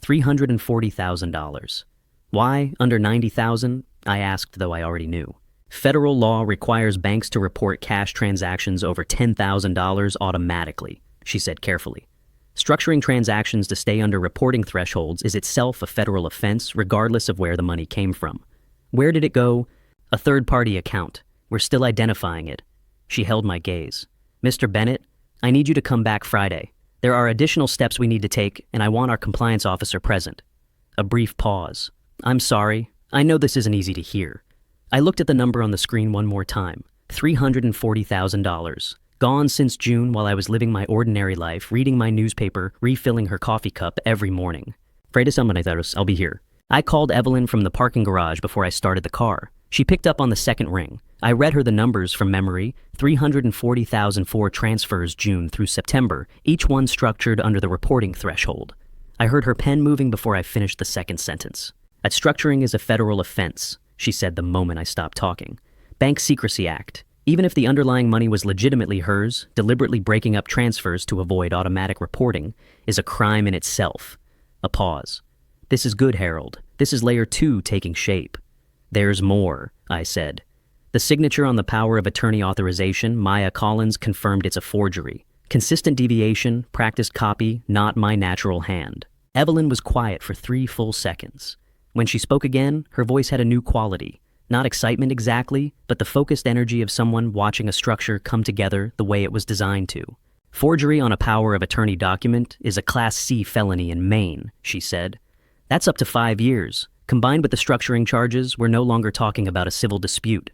$340,000. Why under $90,000? I asked, though I already knew. Federal law requires banks to report cash transactions over $10,000 automatically, she said carefully. Structuring transactions to stay under reporting thresholds is itself a federal offense, regardless of where the money came from. Where did it go? A third-party account. We're still identifying it. She held my gaze. "Mr. Bennett, I need you to come back Friday. There are additional steps we need to take, and I want our compliance officer present." A brief pause. "I'm sorry. I know this isn't easy to hear." I looked at the number on the screen one more time. $340,000. Gone since June while I was living my ordinary life, reading my newspaper, refilling her coffee cup every morning. I'll be here." I called Evelyn from the parking garage before I started the car. She picked up on the second ring. I read her the numbers from memory, 340,004 transfers June through September, each one structured under the reporting threshold. I heard her pen moving before I finished the second sentence. "That structuring is a federal offense," she said the moment I stopped talking. "Bank Secrecy Act. Even if the underlying money was legitimately hers, deliberately breaking up transfers to avoid automatic reporting is a crime in itself." A pause. "This is good, Harold. This is layer 2 taking shape." "There's more," I said. The signature on the power of attorney authorization, Maya Collins, confirmed it's a forgery. Consistent deviation, practiced copy, not my natural hand. Evelyn was quiet for 3 full seconds. When she spoke again, her voice had a new quality. Not excitement exactly, but the focused energy of someone watching a structure come together the way it was designed to. Forgery on a power of attorney document is a Class C felony in Maine, she said. That's up to 5 years. Combined with the structuring charges, we're no longer talking about a civil dispute.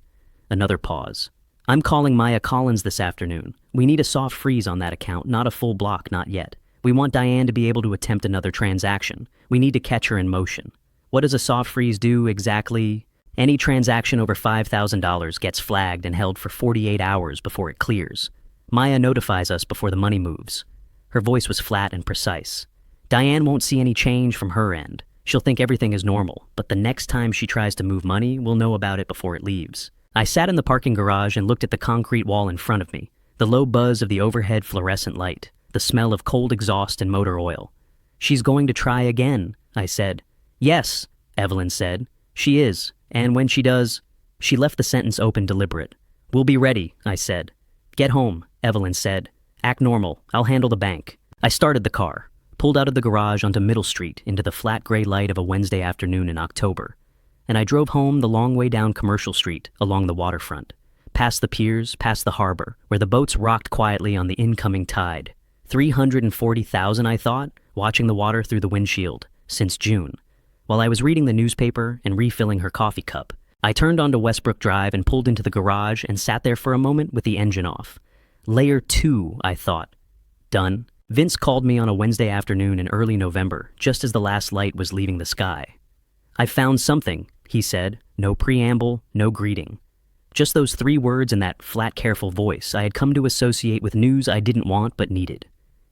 Another pause. I'm calling Maya Collins this afternoon. We need a soft freeze on that account, not a full block, not yet. We want Diane to be able to attempt another transaction. We need to catch her in motion. What does a soft freeze do exactly? Any transaction over $5,000 gets flagged and held for 48 hours before it clears. Maya notifies us before the money moves. Her voice was flat and precise. Diane won't see any change from her end. She'll think everything is normal, but the next time she tries to move money, we'll know about it before it leaves. I sat in the parking garage and looked at the concrete wall in front of me, the low buzz of the overhead fluorescent light, the smell of cold exhaust and motor oil. She's going to try again, I said. Yes, Evelyn said. She is, and when she does... She left the sentence open deliberate. We'll be ready, I said. Get home, Evelyn said. Act normal. I'll handle the bank. I started the car, pulled out of the garage onto Middle Street into the flat gray light of a Wednesday afternoon in October, and I drove home the long way down Commercial Street along the waterfront, past the piers, past the harbor, where the boats rocked quietly on the incoming tide. 340,000, I thought, watching the water through the windshield, since June. While I was reading the newspaper and refilling her coffee cup, I turned onto Westbrook Drive and pulled into the garage and sat there for a moment with the engine off. Layer 2, I thought. Done. Vince called me on a Wednesday afternoon in early November, just as the last light was leaving the sky. I found something, he said. No preamble, no greeting. Just those 3 words in that flat, careful voice I had come to associate with news I didn't want but needed.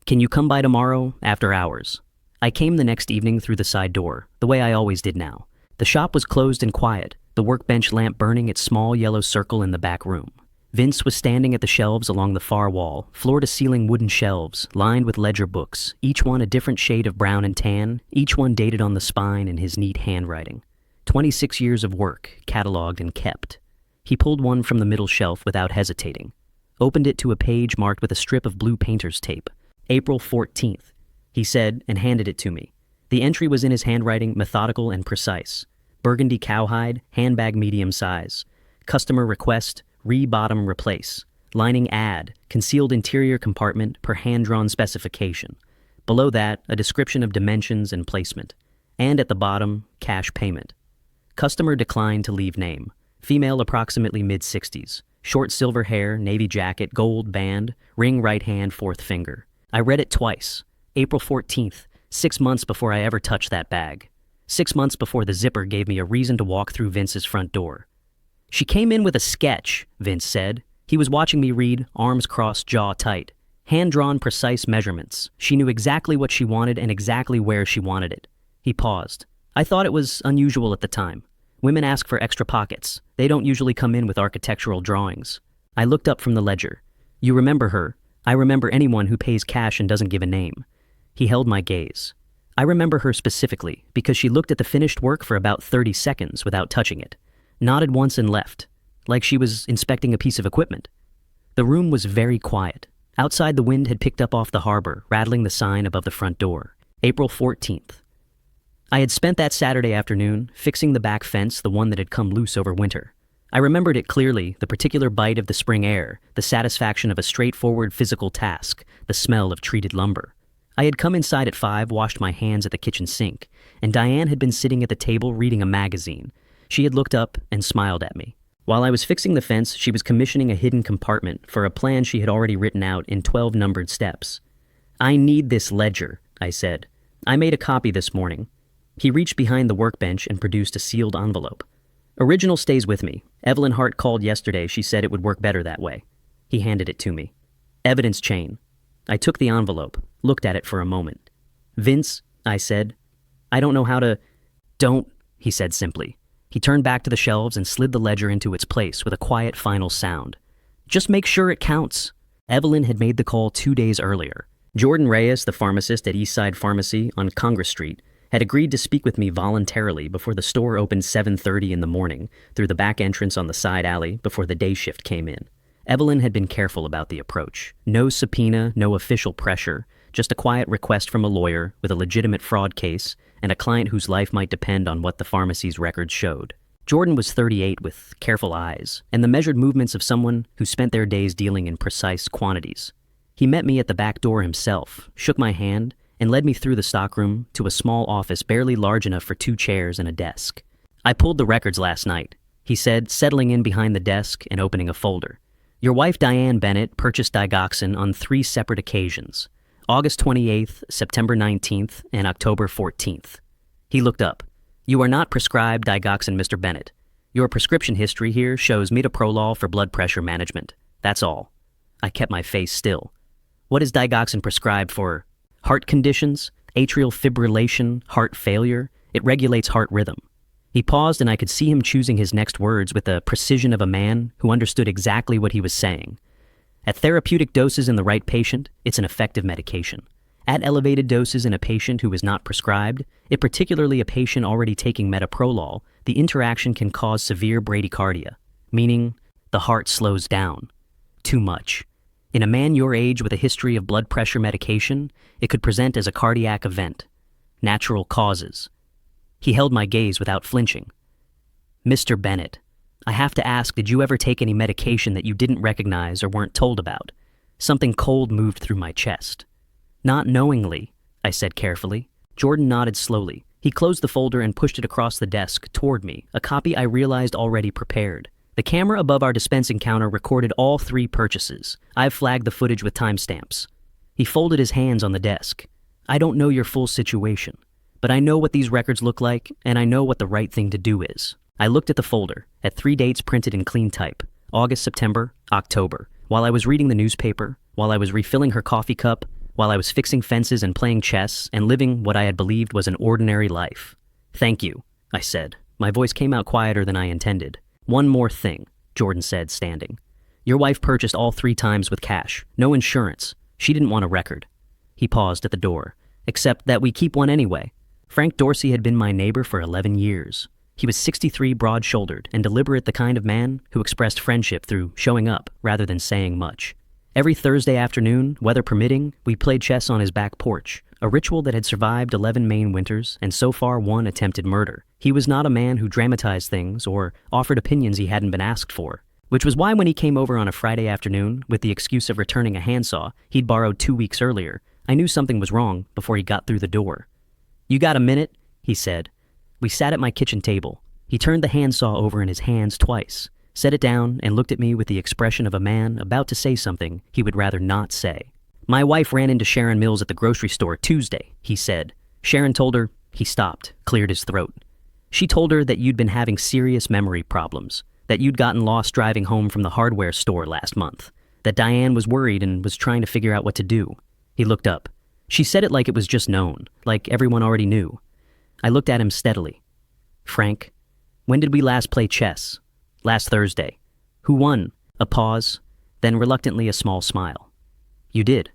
Can you come by tomorrow, after hours? I came the next evening through the side door, the way I always did now. The shop was closed and quiet, the workbench lamp burning its small yellow circle in the back room. Vince was standing at the shelves along the far wall, floor-to-ceiling wooden shelves, lined with ledger books, each one a different shade of brown and tan, each one dated on the spine in his neat handwriting. 26 years of work, catalogued and kept. He pulled one from the middle shelf without hesitating, opened it to a page marked with a strip of blue painter's tape. April 14th, he said, and handed it to me. The entry was in his handwriting, methodical and precise. Burgundy cowhide, handbag medium size. Customer request, re-bottom replace. Lining add, concealed interior compartment per hand-drawn specification. Below that, a description of dimensions and placement. And at the bottom, cash payment. Customer declined to leave name. Female approximately mid-60s. Short silver hair, navy jacket, gold band, ring right hand, 4th finger. I read it twice. April 14th, 6 months before I ever touched that bag. 6 months before the zipper gave me a reason to walk through Vince's front door. She came in with a sketch, Vince said. He was watching me read, arms crossed, jaw tight. Hand-drawn, precise measurements. She knew exactly what she wanted and exactly where she wanted it. He paused. I thought it was unusual at the time. Women ask for extra pockets. They don't usually come in with architectural drawings. I looked up from the ledger. You remember her. I remember anyone who pays cash and doesn't give a name. He held my gaze. I remember her specifically because she looked at the finished work for about 30 seconds without touching it, nodded once and left, like she was inspecting a piece of equipment. The room was very quiet. Outside, the wind had picked up off the harbor, rattling the sign above the front door. April 14th. I had spent that Saturday afternoon fixing the back fence, the one that had come loose over winter. I remembered it clearly, the particular bite of the spring air, the satisfaction of a straightforward physical task, the smell of treated lumber. I had come inside at 5, washed my hands at the kitchen sink, and Diane had been sitting at the table reading a magazine. She had looked up and smiled at me. While I was fixing the fence, she was commissioning a hidden compartment for a plan she had already written out in 12 numbered steps. I need this ledger, I said. I made a copy this morning. He reached behind the workbench and produced a sealed envelope. Original stays with me. Evelyn Hart called yesterday. She said it would work better that way. He handed it to me. Evidence chain. I took the envelope, looked at it for a moment. Vince, I said, I don't know how to... Don't, he said simply. He turned back to the shelves and slid the ledger into its place with a quiet final sound. Just make sure it counts. Evelyn had made the call 2 days earlier. Jordan Reyes, the pharmacist at Eastside Pharmacy on Congress Street, had agreed to speak with me voluntarily before the store opened 7:30 in the morning through the back entrance on the side alley before the day shift came in. Evelyn had been careful about the approach. No subpoena, no official pressure, just a quiet request from a lawyer with a legitimate fraud case and a client whose life might depend on what the pharmacy's records showed. Jordan was 38 with careful eyes, and the measured movements of someone who spent their days dealing in precise quantities. He met me at the back door himself, shook my hand, and led me through the stockroom to a small office barely large enough for 2 chairs and a desk. "I pulled the records last night," he said, settling in behind the desk and opening a folder. "Your wife Diane Bennett purchased digoxin on 3 separate occasions: August 28th, September 19th, and October 14th. He looked up. "You are not prescribed digoxin, Mr. Bennett. Your prescription history here shows metoprolol for blood pressure management. That's all." I kept my face still. "What is digoxin prescribed for? Heart conditions? Atrial fibrillation? Heart failure? It regulates heart rhythm." He paused, and I could see him choosing his next words with the precision of a man who understood exactly what he was saying. At therapeutic doses in the right patient, it's an effective medication. At elevated doses in a patient who is not prescribed, particularly a patient already taking metoprolol, the interaction can cause severe bradycardia, meaning the heart slows down. Too much. In a man your age with a history of blood pressure medication, it could present as a cardiac event. Natural causes. He held my gaze without flinching. "Mr. Bennett, I have to ask, did you ever take any medication that you didn't recognize or weren't told about?" Something cold moved through my chest. "Not knowingly," I said carefully. Jordan nodded slowly. He closed the folder and pushed it across the desk toward me, a copy I realized already prepared. The camera above our dispensing counter recorded all 3 purchases. I've flagged the footage with timestamps. He folded his hands on the desk. "I don't know your full situation, but I know what these records look like, and I know what the right thing to do is." I looked at the folder, at 3 dates printed in clean type: August, September, October. While I was reading the newspaper, while I was refilling her coffee cup, while I was fixing fences and playing chess and living what I had believed was an ordinary life. "Thank you," I said. My voice came out quieter than I intended. "One more thing," Jordan said, standing. "Your wife purchased all 3 times with cash. No insurance. She didn't want a record." He paused at the door. "Except that we keep one anyway. Frank Dorsey had been my neighbor for 11 years. He was 63, broad-shouldered, and deliberate, the kind of man who expressed friendship through showing up rather than saying much. Every Thursday afternoon, weather permitting, we played chess on his back porch, a ritual that had survived 11 Maine winters and so far 1 attempted murder. He was not a man who dramatized things or offered opinions he hadn't been asked for, which was why when he came over on a Friday afternoon with the excuse of returning a handsaw he'd borrowed 2 weeks earlier, I knew something was wrong before he got through the door. "You got a minute?" he said. We sat at my kitchen table. He turned the handsaw over in his hands twice, set it down, and looked at me with the expression of a man about to say something he would rather not say. "My wife ran into Sharon Mills at the grocery store Tuesday," he said. "Sharon told her—" He stopped, cleared his throat. "She told her that you'd been having serious memory problems, that you'd gotten lost driving home from the hardware store last month, that Diane was worried and was trying to figure out what to do." He looked up. "She said it like it was just known, like everyone already knew." I looked at him steadily. "Frank, when did we last play chess?" "Last Thursday." "Who won?" A pause, then reluctantly a small smile. "You did.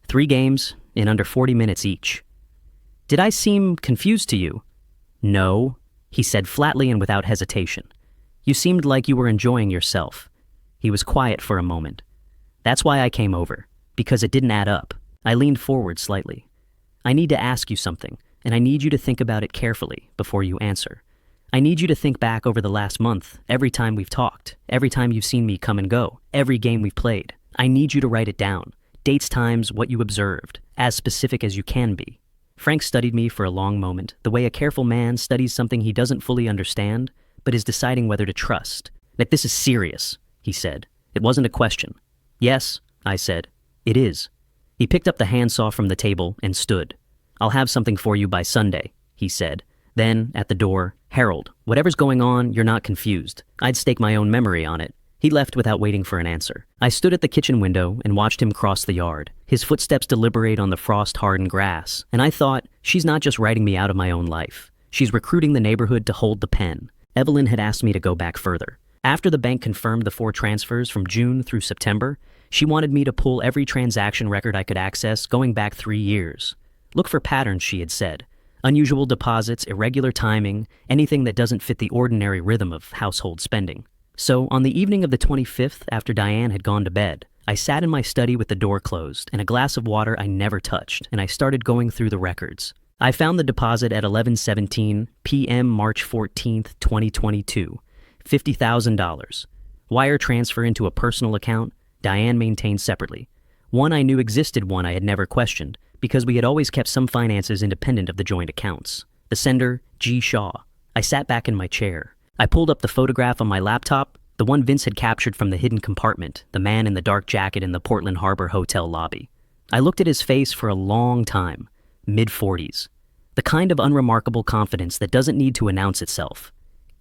3 games in under 40 minutes each." "Did I seem confused to you?" "No," he said flatly and without hesitation. "You seemed like you were enjoying yourself." He was quiet for a moment. "That's why I came over, because it didn't add up." I leaned forward slightly. "I need to ask you something, and I need you to think about it carefully before you answer. I need you to think back over the last month, every time we've talked, every time you've seen me come and go, every game we've played. I need you to write it down. Dates, times, what you observed, as specific as you can be." Frank studied me for a long moment, the way a careful man studies something he doesn't fully understand, but is deciding whether to trust. "That this is serious," he said. It wasn't a question. "Yes," I said. "It is." He picked up the handsaw from the table and stood. "I'll have something for you by Sunday," he said. Then, at the door, "Harold, whatever's going on, you're not confused. I'd stake my own memory on it." He left without waiting for an answer. I stood at the kitchen window and watched him cross the yard, his footsteps deliberate on the frost-hardened grass, and I thought, she's not just writing me out of my own life. She's recruiting the neighborhood to hold the pen. Evelyn had asked me to go back further. After the bank confirmed the 4 transfers from June through September, she wanted me to pull every transaction record I could access going back 3 years. Look for patterns, she had said. Unusual deposits, irregular timing, anything that doesn't fit the ordinary rhythm of household spending. So, on the evening of the 25th, after Diane had gone to bed, I sat in my study with the door closed and a glass of water I never touched, and I started going through the records. I found the deposit at 11:17 p.m. March 14th, 2022. $50,000. Wire transfer into a personal account Diane maintained separately. One I knew existed, one I had never questioned, because we had always kept some finances independent of the joint accounts. The sender, G. Shaw. I sat back in my chair. I pulled up the photograph on my laptop, the one Vince had captured from the hidden compartment, the man in the dark jacket in the Portland Harbor Hotel lobby. I looked at his face for a long time, mid-40s. The kind of unremarkable confidence that doesn't need to announce itself.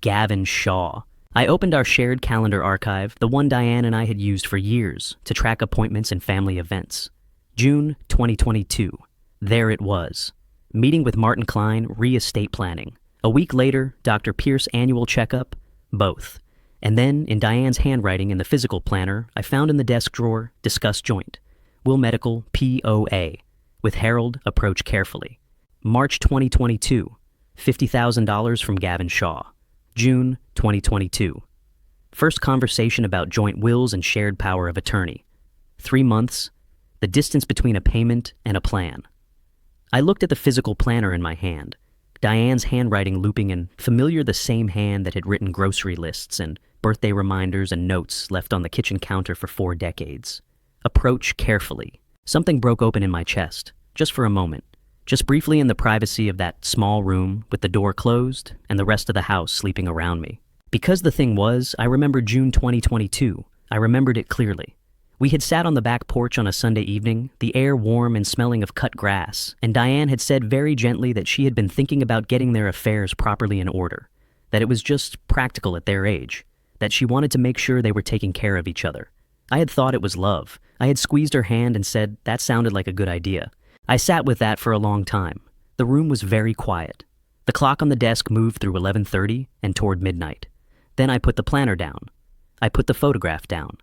Gavin Shaw. I opened our shared calendar archive, the one Diane and I had used for years to track appointments and family events. June 2022. There it was. Meeting with Martin Klein, re-estate planning. A week later, Dr. Pierce annual checkup, both. And then, in Diane's handwriting in the physical planner, I found in the desk drawer, discuss joint. Will medical POA. With Harold, approach carefully. March 2022. $50,000 from Gavin Shaw. June 2022. First conversation about joint wills and shared power of attorney. 3 months. The distance between a payment and a plan. I looked at the physical planner in my hand. Diane's handwriting looping in, familiar, the same hand that had written grocery lists and birthday reminders and notes left on the kitchen counter for 4 decades. Approach carefully. Something broke open in my chest, just for a moment. Just briefly in the privacy of that small room with the door closed and the rest of the house sleeping around me. Because the thing was, I remembered June 2022. I remembered it clearly. We had sat on the back porch on a Sunday evening, the air warm and smelling of cut grass, and Diane had said very gently that she had been thinking about getting their affairs properly in order, that it was just practical at their age, that she wanted to make sure they were taking care of each other. I had thought it was love. I had squeezed her hand and said that sounded like a good idea. I sat with that for a long time. The room was very quiet. The clock on the desk moved through 11:30 and toward midnight. Then I put the planner down. I put the photograph down.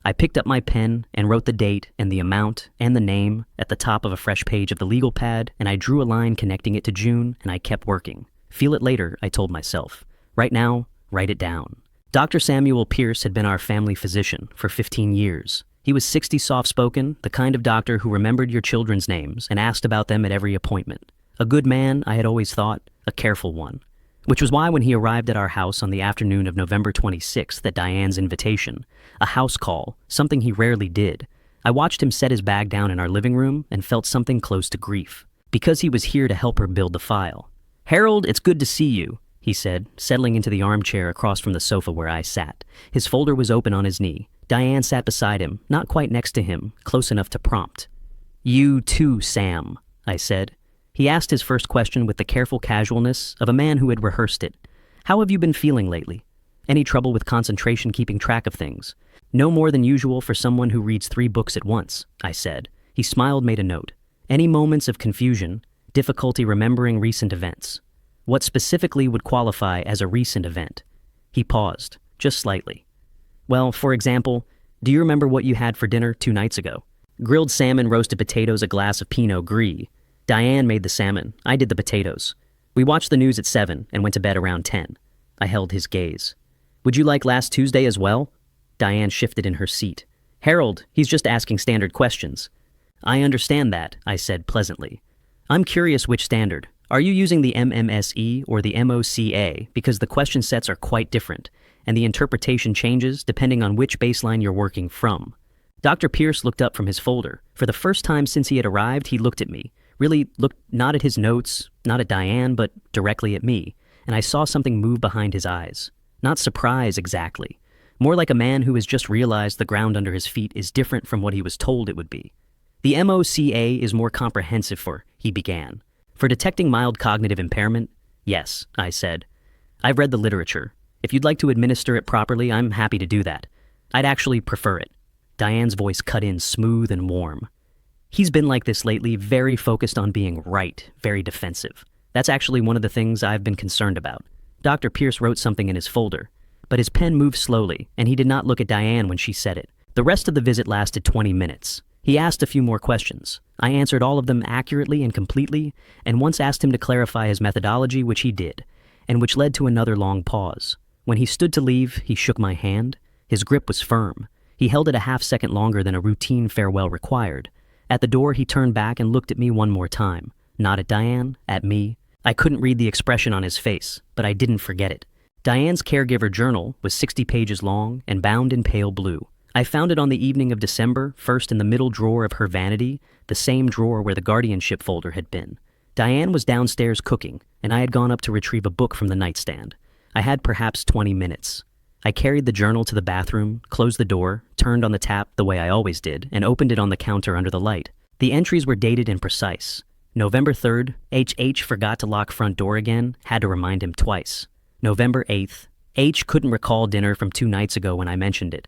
I picked up my pen and wrote the date and the amount and the name at the top of a fresh page of the legal pad, and I drew a line connecting it to June, and I kept working. Feel it later, I told myself. Right now, write it down. Dr. Samuel Pierce had been our family physician for 15 years. He was 60, soft-spoken, the kind of doctor who remembered your children's names and asked about them at every appointment. A good man, I had always thought, a careful one. Which was why when he arrived at our house on the afternoon of November 26th at Diane's invitation, a house call, something he rarely did, I watched him set his bag down in our living room and felt something close to grief. Because he was here to help her build the file. "Harold, it's good to see you," he said, settling into the armchair across from the sofa where I sat. His folder was open on his knee. Diane sat beside him, not quite next to him, close enough to prompt. "You too, Sam," I said. He asked his first question with the careful casualness of a man who had rehearsed it. "How have you been feeling lately? Any trouble with concentration, keeping track of things?" "No more than usual for someone who reads 3 books at once," I said. He smiled, made a note. "Any moments of confusion, difficulty remembering recent events? What specifically would qualify as a recent event?" He paused, just slightly. "Well, for example, do you remember what you had for dinner 2 nights ago? Grilled salmon, roasted potatoes, a glass of Pinot Gris. Diane made the salmon. I did the potatoes. We watched the news at 7 and went to bed around 10. I held his gaze. "Would you like last Tuesday as well?" Diane shifted in her seat. "Harold, he's just asking standard questions." "I understand that," I said pleasantly. "I'm curious which standard. Are you using the MMSE or the MOCA? Because the question sets are quite different, and the interpretation changes depending on which baseline you're working from." Dr. Pierce looked up from his folder. For the first time since he had arrived, he looked at me. Really looked not at his notes, not at Diane, but directly at me, and I saw something move behind his eyes. Not surprise exactly. More like a man who has just realized the ground under his feet is different from what he was told it would be. "The MOCA is more comprehensive for," he began. "For detecting mild cognitive impairment?" "Yes," I said. "I've read the literature. If you'd like to administer it properly, I'm happy to do that. I'd actually prefer it." Diane's voice cut in smooth and warm. "He's been like this lately, very focused on being right, very defensive. That's actually one of the things I've been concerned about." Dr. Pierce wrote something in his folder, but his pen moved slowly, and he did not look at Diane when she said it. The rest of the visit lasted 20 minutes. He asked a few more questions. I answered all of them accurately and completely, and once asked him to clarify his methodology, which he did, and which led to another long pause. When he stood to leave, he shook my hand. His grip was firm. He held it a half-second longer than a routine farewell required. At the door, he turned back and looked at me one more time. Not at Diane, at me. I couldn't read the expression on his face, but I didn't forget it. Diane's caregiver journal was 60 pages long and bound in pale blue. I found it on the evening of December, first in the middle drawer of her vanity, the same drawer where the guardianship folder had been. Diane was downstairs cooking, and I had gone up to retrieve a book from the nightstand. I had perhaps 20 minutes. I carried the journal to the bathroom, closed the door, turned on the tap the way I always did, and opened it on the counter under the light. The entries were dated and precise. November 3rd, H forgot to lock front door again, had to remind him twice. November 8th, H couldn't recall dinner from 2 nights ago when I mentioned it.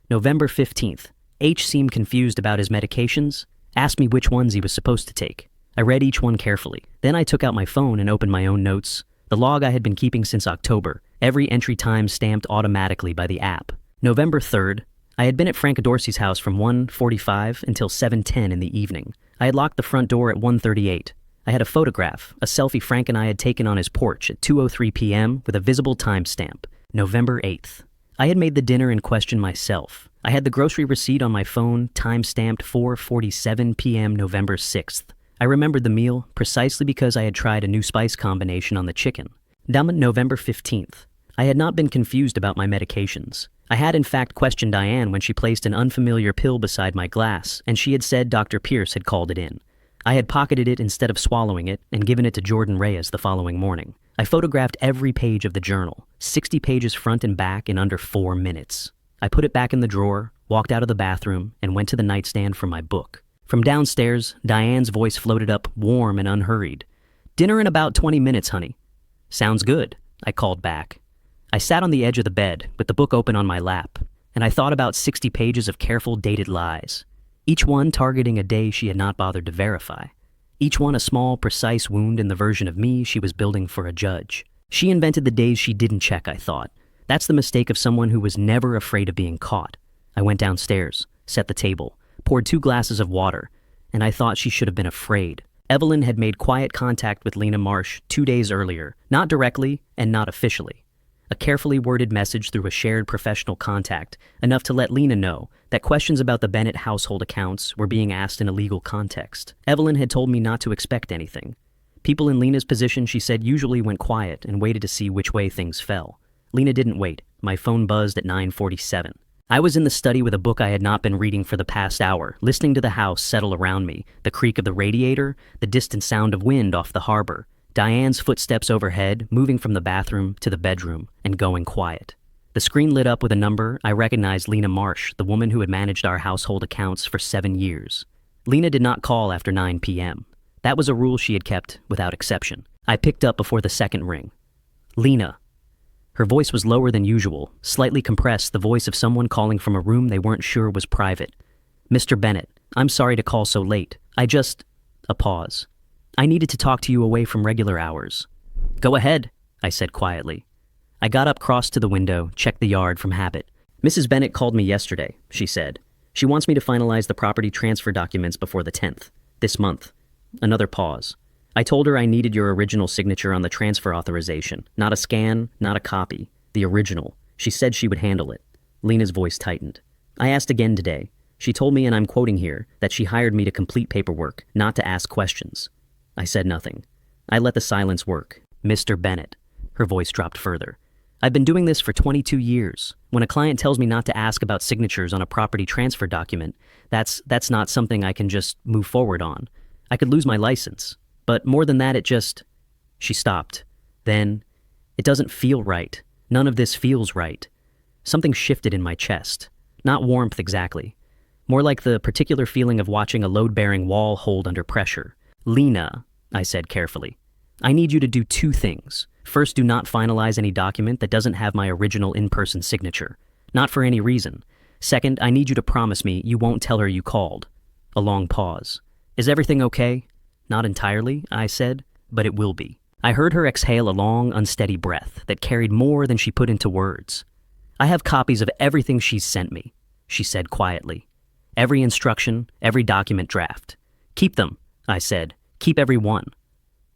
November 15th, H seemed confused about his medications, asked me which ones he was supposed to take. I read each one carefully. Then I took out my phone and opened my own notes, the log I had been keeping since October, every entry time stamped automatically by the app. November 3rd, I had been at Frank Dorsey's house from 1:45 until 7:10 in the evening. I had locked the front door at 1:38. I had a photograph, a selfie Frank and I had taken on his porch at 2:03 p.m. with a visible timestamp, November 8th. I had made the dinner in question myself. I had the grocery receipt on my phone, time-stamped 4:47 p.m. November 6th. I remembered the meal precisely because I had tried a new spice combination on the chicken. November 15th. I had not been confused about my medications. I had in fact questioned Diane when she placed an unfamiliar pill beside my glass, and she had said Dr. Pierce had called it in. I had pocketed it instead of swallowing it and given it to Jordan Reyes the following morning. I photographed every page of the journal, 60 pages front and back in under 4 minutes. I put it back in the drawer, walked out of the bathroom, and went to the nightstand for my book. From downstairs, Diane's voice floated up, warm and unhurried. "Dinner in about 20 minutes, honey." "Sounds good," I called back. I sat on the edge of the bed, with the book open on my lap, and I thought about 60 pages of careful, dated lies. Each one targeting a day she had not bothered to verify. Each one a small, precise wound in the version of me she was building for a judge. She invented the days she didn't check, I thought. That's the mistake of someone who was never afraid of being caught. I went downstairs, set the table, poured 2 glasses of water, and I thought she should have been afraid. Evelyn had made quiet contact with Lena Marsh 2 days earlier, not directly and not officially. A carefully worded message through a shared professional contact, enough to let Lena know that questions about the Bennett household accounts were being asked in a legal context. Evelyn had told me not to expect anything. People in Lena's position, she said, usually went quiet and waited to see which way things fell. Lena didn't wait. My phone buzzed at 9:47. I was in the study with a book I had not been reading for the past hour, listening to the house settle around me, the creak of the radiator, the distant sound of wind off the harbor, Diane's footsteps overhead, moving from the bathroom to the bedroom, and going quiet. The screen lit up with a number. I recognized Lena Marsh, the woman who had managed our household accounts for 7 years. Lena did not call after 9 p.m. That was a rule she had kept without exception. I picked up before the second ring. "Lena." Her voice was lower than usual, slightly compressed, the voice of someone calling from a room they weren't sure was private. "Mr. Bennett, I'm sorry to call so late. A pause. "I needed to talk to you away from regular hours." "Go ahead," I said quietly. I got up, crossed to the window, checked the yard from habit. "Mrs. Bennett called me yesterday," she said. "She wants me to finalize the property transfer documents before the 10th, this month." Another pause. I told her I needed your original signature on the transfer authorization. Not a scan, not a copy. The original. She said she would handle it. Lena's voice tightened. I asked again today. She told me, and I'm quoting here, that she hired me to complete paperwork, not to ask questions. I said nothing. I let the silence work. "Mr. Bennett." Her voice dropped further. "I've been doing this for 22 years. When a client tells me not to ask about signatures on a property transfer document, that's not something I can just move forward on. I could lose my license. But more than that, She stopped. Then, "It doesn't feel right. None of this feels right." Something shifted in my chest. Not warmth exactly. More like the particular feeling of watching a load-bearing wall hold under pressure. "Lena," I said carefully, "I need you to do 2 things. First, do not finalize any document that doesn't have my original in-person signature. Not for any reason. Second, I need you to promise me you won't tell her you called." A long pause. "Is everything okay?" "Not entirely," I said, "but it will be." I heard her exhale a long, unsteady breath that carried more than she put into words. "I have copies of everything she's sent me," she said quietly. "Every instruction, every document draft. Keep them," I said. "Keep every one."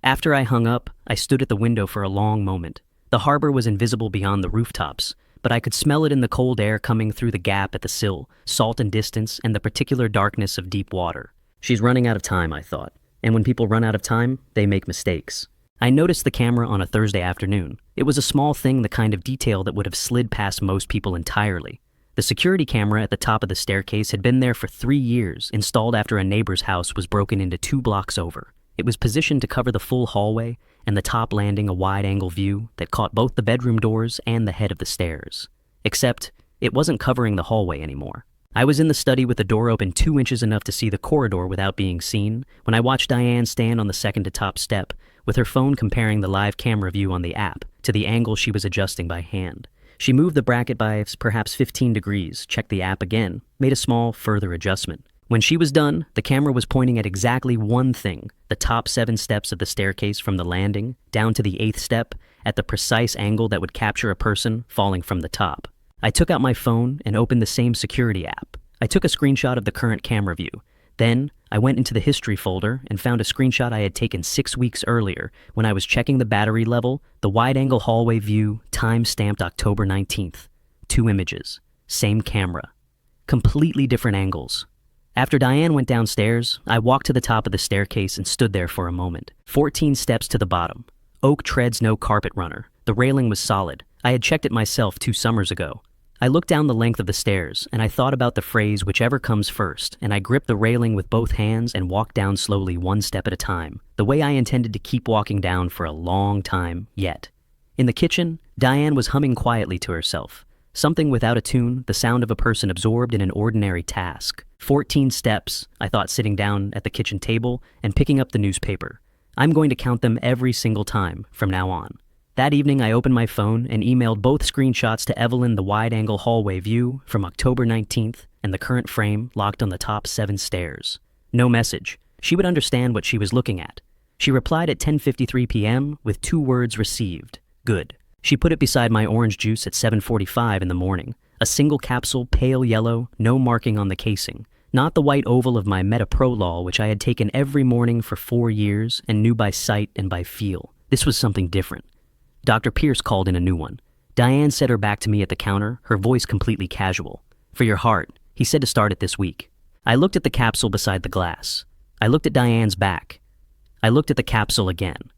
After I hung up, I stood at the window for a long moment. The harbor was invisible beyond the rooftops, but I could smell it in the cold air coming through the gap at the sill, salt and distance, and the particular darkness of deep water. She's running out of time, I thought. And when people run out of time, they make mistakes. I noticed the camera on a Thursday afternoon. It was a small thing, the kind of detail that would have slid past most people entirely. The security camera at the top of the staircase had been there for 3 years, installed after a neighbor's house was broken into 2 blocks over. It was positioned to cover the full hallway, and the top landing a wide-angle view that caught both the bedroom doors and the head of the stairs. Except, it wasn't covering the hallway anymore. I was in the study with the door open 2 inches enough to see the corridor without being seen when I watched Diane stand on the second-to-top step, with her phone comparing the live camera view on the app to the angle she was adjusting by hand. She moved the bracket by perhaps 15 degrees, checked the app again, made a small, further adjustment. When she was done, the camera was pointing at exactly one thing, the top 7 steps of the staircase from the landing down to the 8th step at the precise angle that would capture a person falling from the top. I took out my phone and opened the same security app. I took a screenshot of the current camera view. Then, I went into the history folder and found a screenshot I had taken 6 weeks earlier when I was checking the battery level, the wide-angle hallway view, time-stamped October 19th. 2 images. Same camera. Completely different angles. After Diane went downstairs, I walked to the top of the staircase and stood there for a moment. 14 steps to the bottom. Oak treads, no carpet runner. The railing was solid. I had checked it myself 2 summers ago. I looked down the length of the stairs, and I thought about the phrase whichever comes first, and I gripped the railing with both hands and walked down slowly 1 step at a time, the way I intended to keep walking down for a long time yet. In the kitchen, Diane was humming quietly to herself. Something without a tune, the sound of a person absorbed in an ordinary task. 14 steps, I thought, sitting down at the kitchen table and picking up the newspaper. I'm going to count them every single time from now on. That evening, I opened my phone and emailed both screenshots to Evelyn, the wide-angle hallway view from October 19th and the current frame locked on the top 7 stairs. No message. She would understand what she was looking at. She replied at 10:53 p.m. with 2 words received. Good. She put it beside my orange juice at 7:45 in the morning. A single capsule, pale yellow, no marking on the casing. Not the white oval of my metoprolol, which I had taken every morning for 4 years and knew by sight and by feel. This was something different. Dr. Pierce called in a new one. Diane set her back to me at the counter, her voice completely casual. For your heart, he said to start it this week. I looked at the capsule beside the glass. I looked at Diane's back. I looked at the capsule again.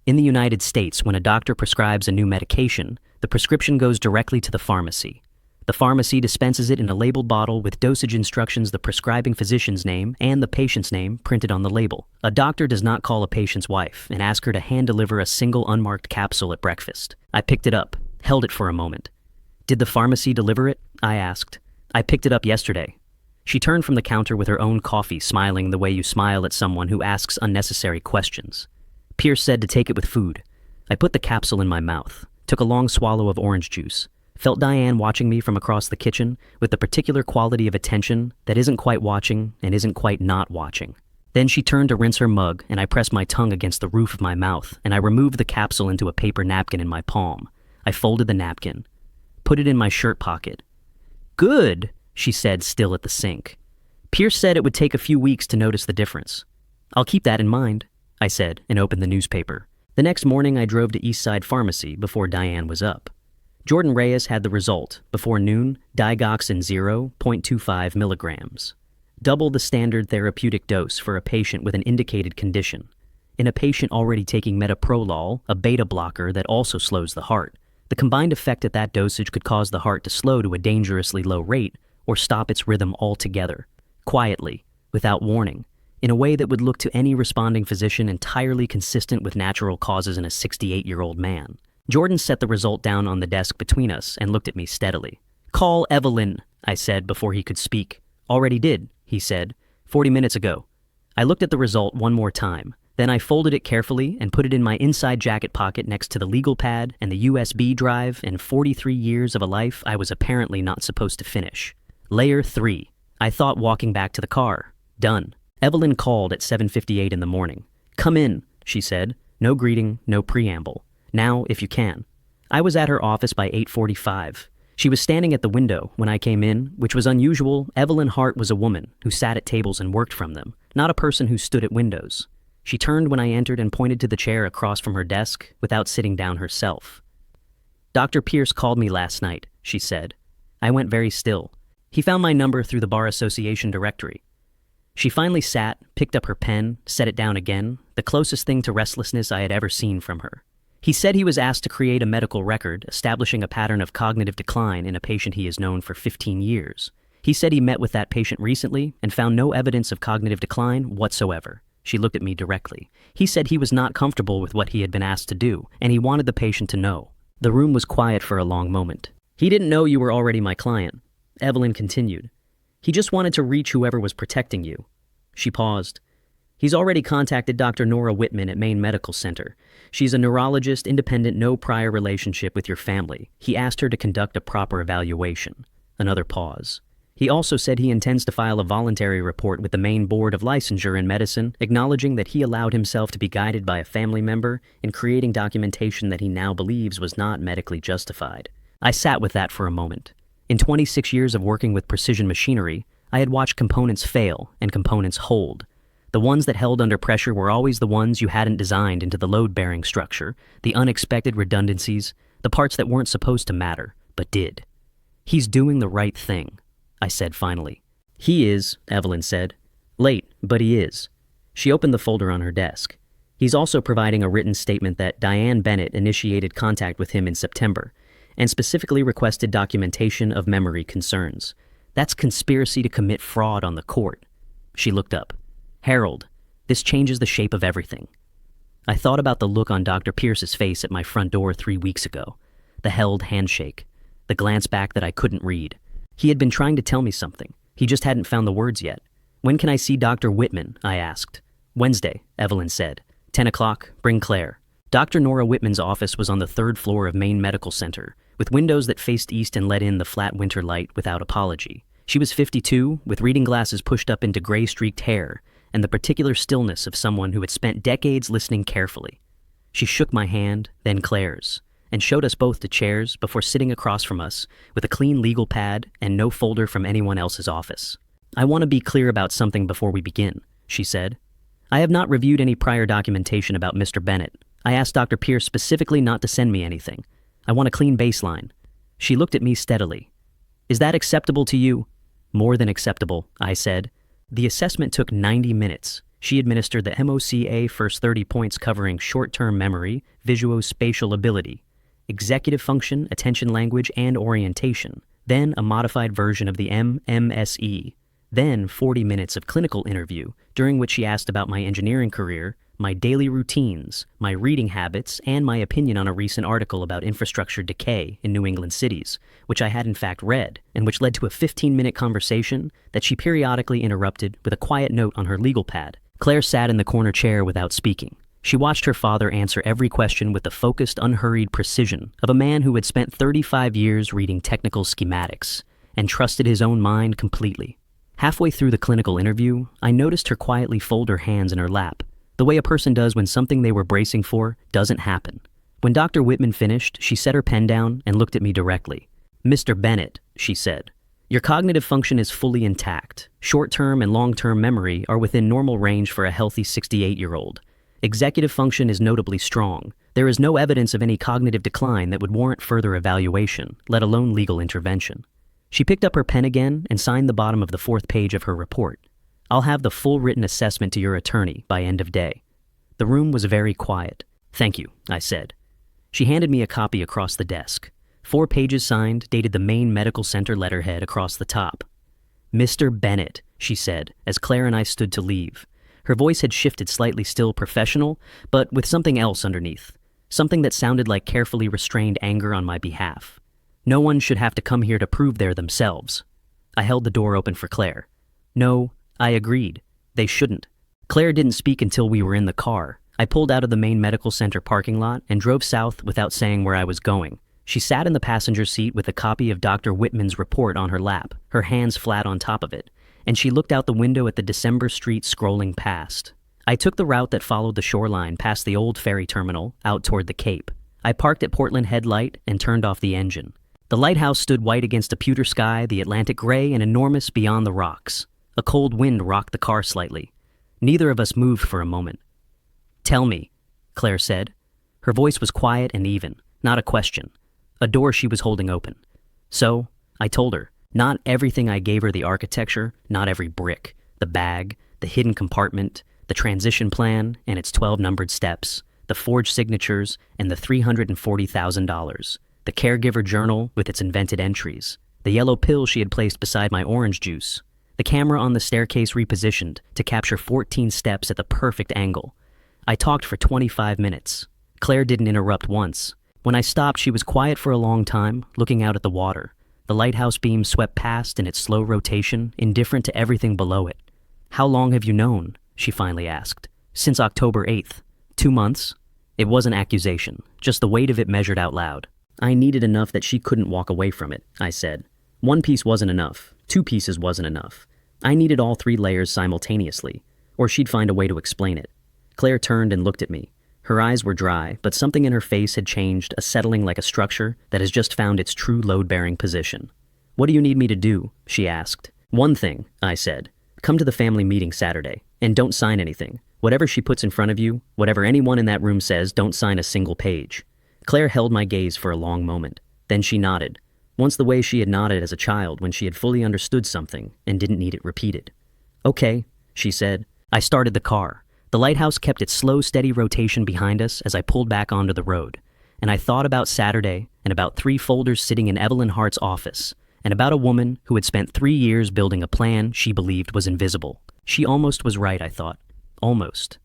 In the United States, when a doctor prescribes a new medication, the prescription goes directly to the pharmacy. The pharmacy dispenses it in a labeled bottle with dosage instructions, the prescribing physician's name, and the patient's name printed on the label. A doctor does not call a patient's wife and ask her to hand-deliver a single unmarked capsule at breakfast. I picked it up, held it for a moment. Did the pharmacy deliver it? I asked. I picked it up yesterday. She turned from the counter with her own coffee, smiling the way you smile at someone who asks unnecessary questions. Pierce said to take it with food. I put the capsule in my mouth, took a long swallow of orange juice, felt Diane watching me from across the kitchen with the particular quality of attention that isn't quite watching and isn't quite not watching. Then she turned to rinse her mug, and I pressed my tongue against the roof of my mouth, and I removed the capsule into a paper napkin in my palm. I folded the napkin, put it in my shirt pocket. Good, she said, still at the sink. Pierce said it would take a few weeks to notice the difference. I'll keep that in mind, I said, and opened the newspaper. The next morning, I drove to Eastside Pharmacy before Diane was up. Jordan Reyes had the result. Before noon, digoxin 0.25 milligrams. Double the standard therapeutic dose for a patient with an indicated condition. In a patient already taking metoprolol, a beta blocker that also slows the heart, the combined effect at that dosage could cause the heart to slow to a dangerously low rate or stop its rhythm altogether, quietly, without warning, in a way that would look to any responding physician entirely consistent with natural causes in a 68-year-old man. Jordan set the result down on the desk between us and looked at me steadily. Call Evelyn, I said before he could speak. Already did, he said, 40 minutes ago. I looked at the result one more time. Then I folded it carefully and put it in my inside jacket pocket next to the legal pad and the USB drive and 43 years of a life I was apparently not supposed to finish. Layer 3. I thought, walking back to the car. Done. Evelyn called at 7:58 in the morning. Come in, she said. No greeting, no preamble. Now, if you can. I was at her office by 8:45. She was standing at the window when I came in, which was unusual. Evelyn Hart was a woman who sat at tables and worked from them, not a person who stood at windows. She turned when I entered and pointed to the chair across from her desk without sitting down herself. Dr. Pierce called me last night, she said. I went very still. He found my number through the Bar Association directory. She finally sat, picked up her pen, set it down again, the closest thing to restlessness I had ever seen from her. He said he was asked to create a medical record establishing a pattern of cognitive decline in a patient he has known for 15 years. He said he met with that patient recently and found no evidence of cognitive decline whatsoever. She looked at me directly. He said he was not comfortable with what he had been asked to do, and he wanted the patient to know. The room was quiet for a long moment. He didn't know you were already my client, Evelyn continued. He just wanted to reach whoever was protecting you. She paused. He's already contacted Dr. Nora Whitman at Maine Medical Center. She's a neurologist, independent, no prior relationship with your family. He asked her to conduct a proper evaluation. Another pause. He also said he intends to file a voluntary report with the Maine Board of Licensure in Medicine, acknowledging that he allowed himself to be guided by a family member in creating documentation that he now believes was not medically justified. I sat with that for a moment. In 26 years of working with precision machinery, I had watched components fail and components hold. The ones that held under pressure were always the ones you hadn't designed into the load-bearing structure, the unexpected redundancies, the parts that weren't supposed to matter, but did. He's doing the right thing, I said finally. He is, Evelyn said. Late, but he is. She opened the folder on her desk. He's also providing a written statement that Diane Bennett initiated contact with him in September, and specifically requested documentation of memory concerns. That's conspiracy to commit fraud on the court. She looked up. Harold, this changes the shape of everything. I thought about the look on Dr. Pierce's face at my front door 3 weeks ago, the held handshake, the glance back that I couldn't read. He had been trying to tell me something. He just hadn't found the words yet. When can I see Dr. Whitman? I asked. Wednesday, Evelyn said. 10 o'clock, bring Claire. Dr. Nora Whitman's office was on the 3rd floor of Maine Medical Center, with windows that faced east and let in the flat winter light without apology. She was 52, with reading glasses pushed up into gray-streaked hair, and the particular stillness of someone who had spent decades listening carefully. She shook my hand, then Claire's, and showed us both to chairs before sitting across from us with a clean legal pad and no folder from anyone else's office. I want to be clear about something before we begin, she said. I have not reviewed any prior documentation about Mr. Bennett. I asked Dr. Pierce specifically not to send me anything. I want a clean baseline. She looked at me steadily. Is that acceptable to you? More than acceptable, I said. The assessment took 90 minutes. She administered the MOCA first 30 points covering short-term memory, visuospatial ability, executive function, attention language, and orientation, then a modified version of the MMSE, then 40 minutes of clinical interview, during which she asked about my engineering career, my daily routines, my reading habits, and my opinion on a recent article about infrastructure decay in New England cities, which I had in fact read, and which led to a 15-minute conversation that she periodically interrupted with a quiet note on her legal pad. Claire sat in the corner chair without speaking. She watched her father answer every question with the focused, unhurried precision of a man who had spent 35 years reading technical schematics and trusted his own mind completely. Halfway through the clinical interview, I noticed her quietly fold her hands in her lap, the way a person does when something they were bracing for doesn't happen. When Dr. Whitman finished, she set her pen down and looked at me directly. Mr. Bennett, she said, your cognitive function is fully intact. Short-term and long-term memory are within normal range for a healthy 68-year-old. Executive function is notably strong. There is no evidence of any cognitive decline that would warrant further evaluation, let alone legal intervention. She picked up her pen again and signed the bottom of the 4th page of her report. I'll have the full written assessment to your attorney by end of day. The room was very quiet. Thank you, I said. She handed me a copy across the desk. 4 pages signed, dated the Maine Medical Center letterhead across the top. Mr. Bennett, she said, as Claire and I stood to leave. Her voice had shifted slightly, still professional, but with something else underneath. Something that sounded like carefully restrained anger on my behalf. No one should have to come here to prove they're themselves. I held the door open for Claire. No, I agreed. They shouldn't. Claire didn't speak until we were in the car. I pulled out of the Maine Medical Center parking lot and drove south without saying where I was going. She sat in the passenger seat with a copy of Dr. Whitman's report on her lap, her hands flat on top of it, and she looked out the window at the December street scrolling past. I took the route that followed the shoreline past the old ferry terminal, out toward the Cape. I parked at Portland Head Light and turned off the engine. The lighthouse stood white against a pewter sky, the Atlantic gray and enormous beyond the rocks. A cold wind rocked the car slightly. Neither of us moved for a moment. Tell me, Claire said. Her voice was quiet and even, not a question. A door she was holding open. So, I told her, not everything I gave her, the architecture, not every brick, the bag, the hidden compartment, the transition plan and its 12 numbered steps, the forged signatures and the $340,000, the caregiver journal with its invented entries, the yellow pill she had placed beside my orange juice, the camera on the staircase repositioned to capture 14 steps at the perfect angle. I talked for 25 minutes. Claire didn't interrupt once. When I stopped, she was quiet for a long time, looking out at the water. The lighthouse beam swept past in its slow rotation, indifferent to everything below it. "How long have you known?" she finally asked. "Since October 8th. 2 months?" It was an accusation, just the weight of it measured out loud. "I needed enough that she couldn't walk away from it," I said. "One piece wasn't enough. 2 pieces wasn't enough. I needed all 3 layers simultaneously, or she'd find a way to explain it." Claire turned and looked at me. Her eyes were dry, but something in her face had changed, a settling like a structure that has just found its true load-bearing position. "What do you need me to do?" she asked. "One thing," I said. "Come to the family meeting Saturday, and don't sign anything. Whatever she puts in front of you, whatever anyone in that room says, don't sign a single page." Claire held my gaze for a long moment. Then she nodded, once the way she had nodded as a child when she had fully understood something and didn't need it repeated. "Okay," she said. I started the car. The lighthouse kept its slow, steady rotation behind us as I pulled back onto the road. And I thought about Saturday and about 3 folders sitting in Evelyn Hart's office and about a woman who had spent 3 years building a plan she believed was invisible. She almost was right, I thought. Almost.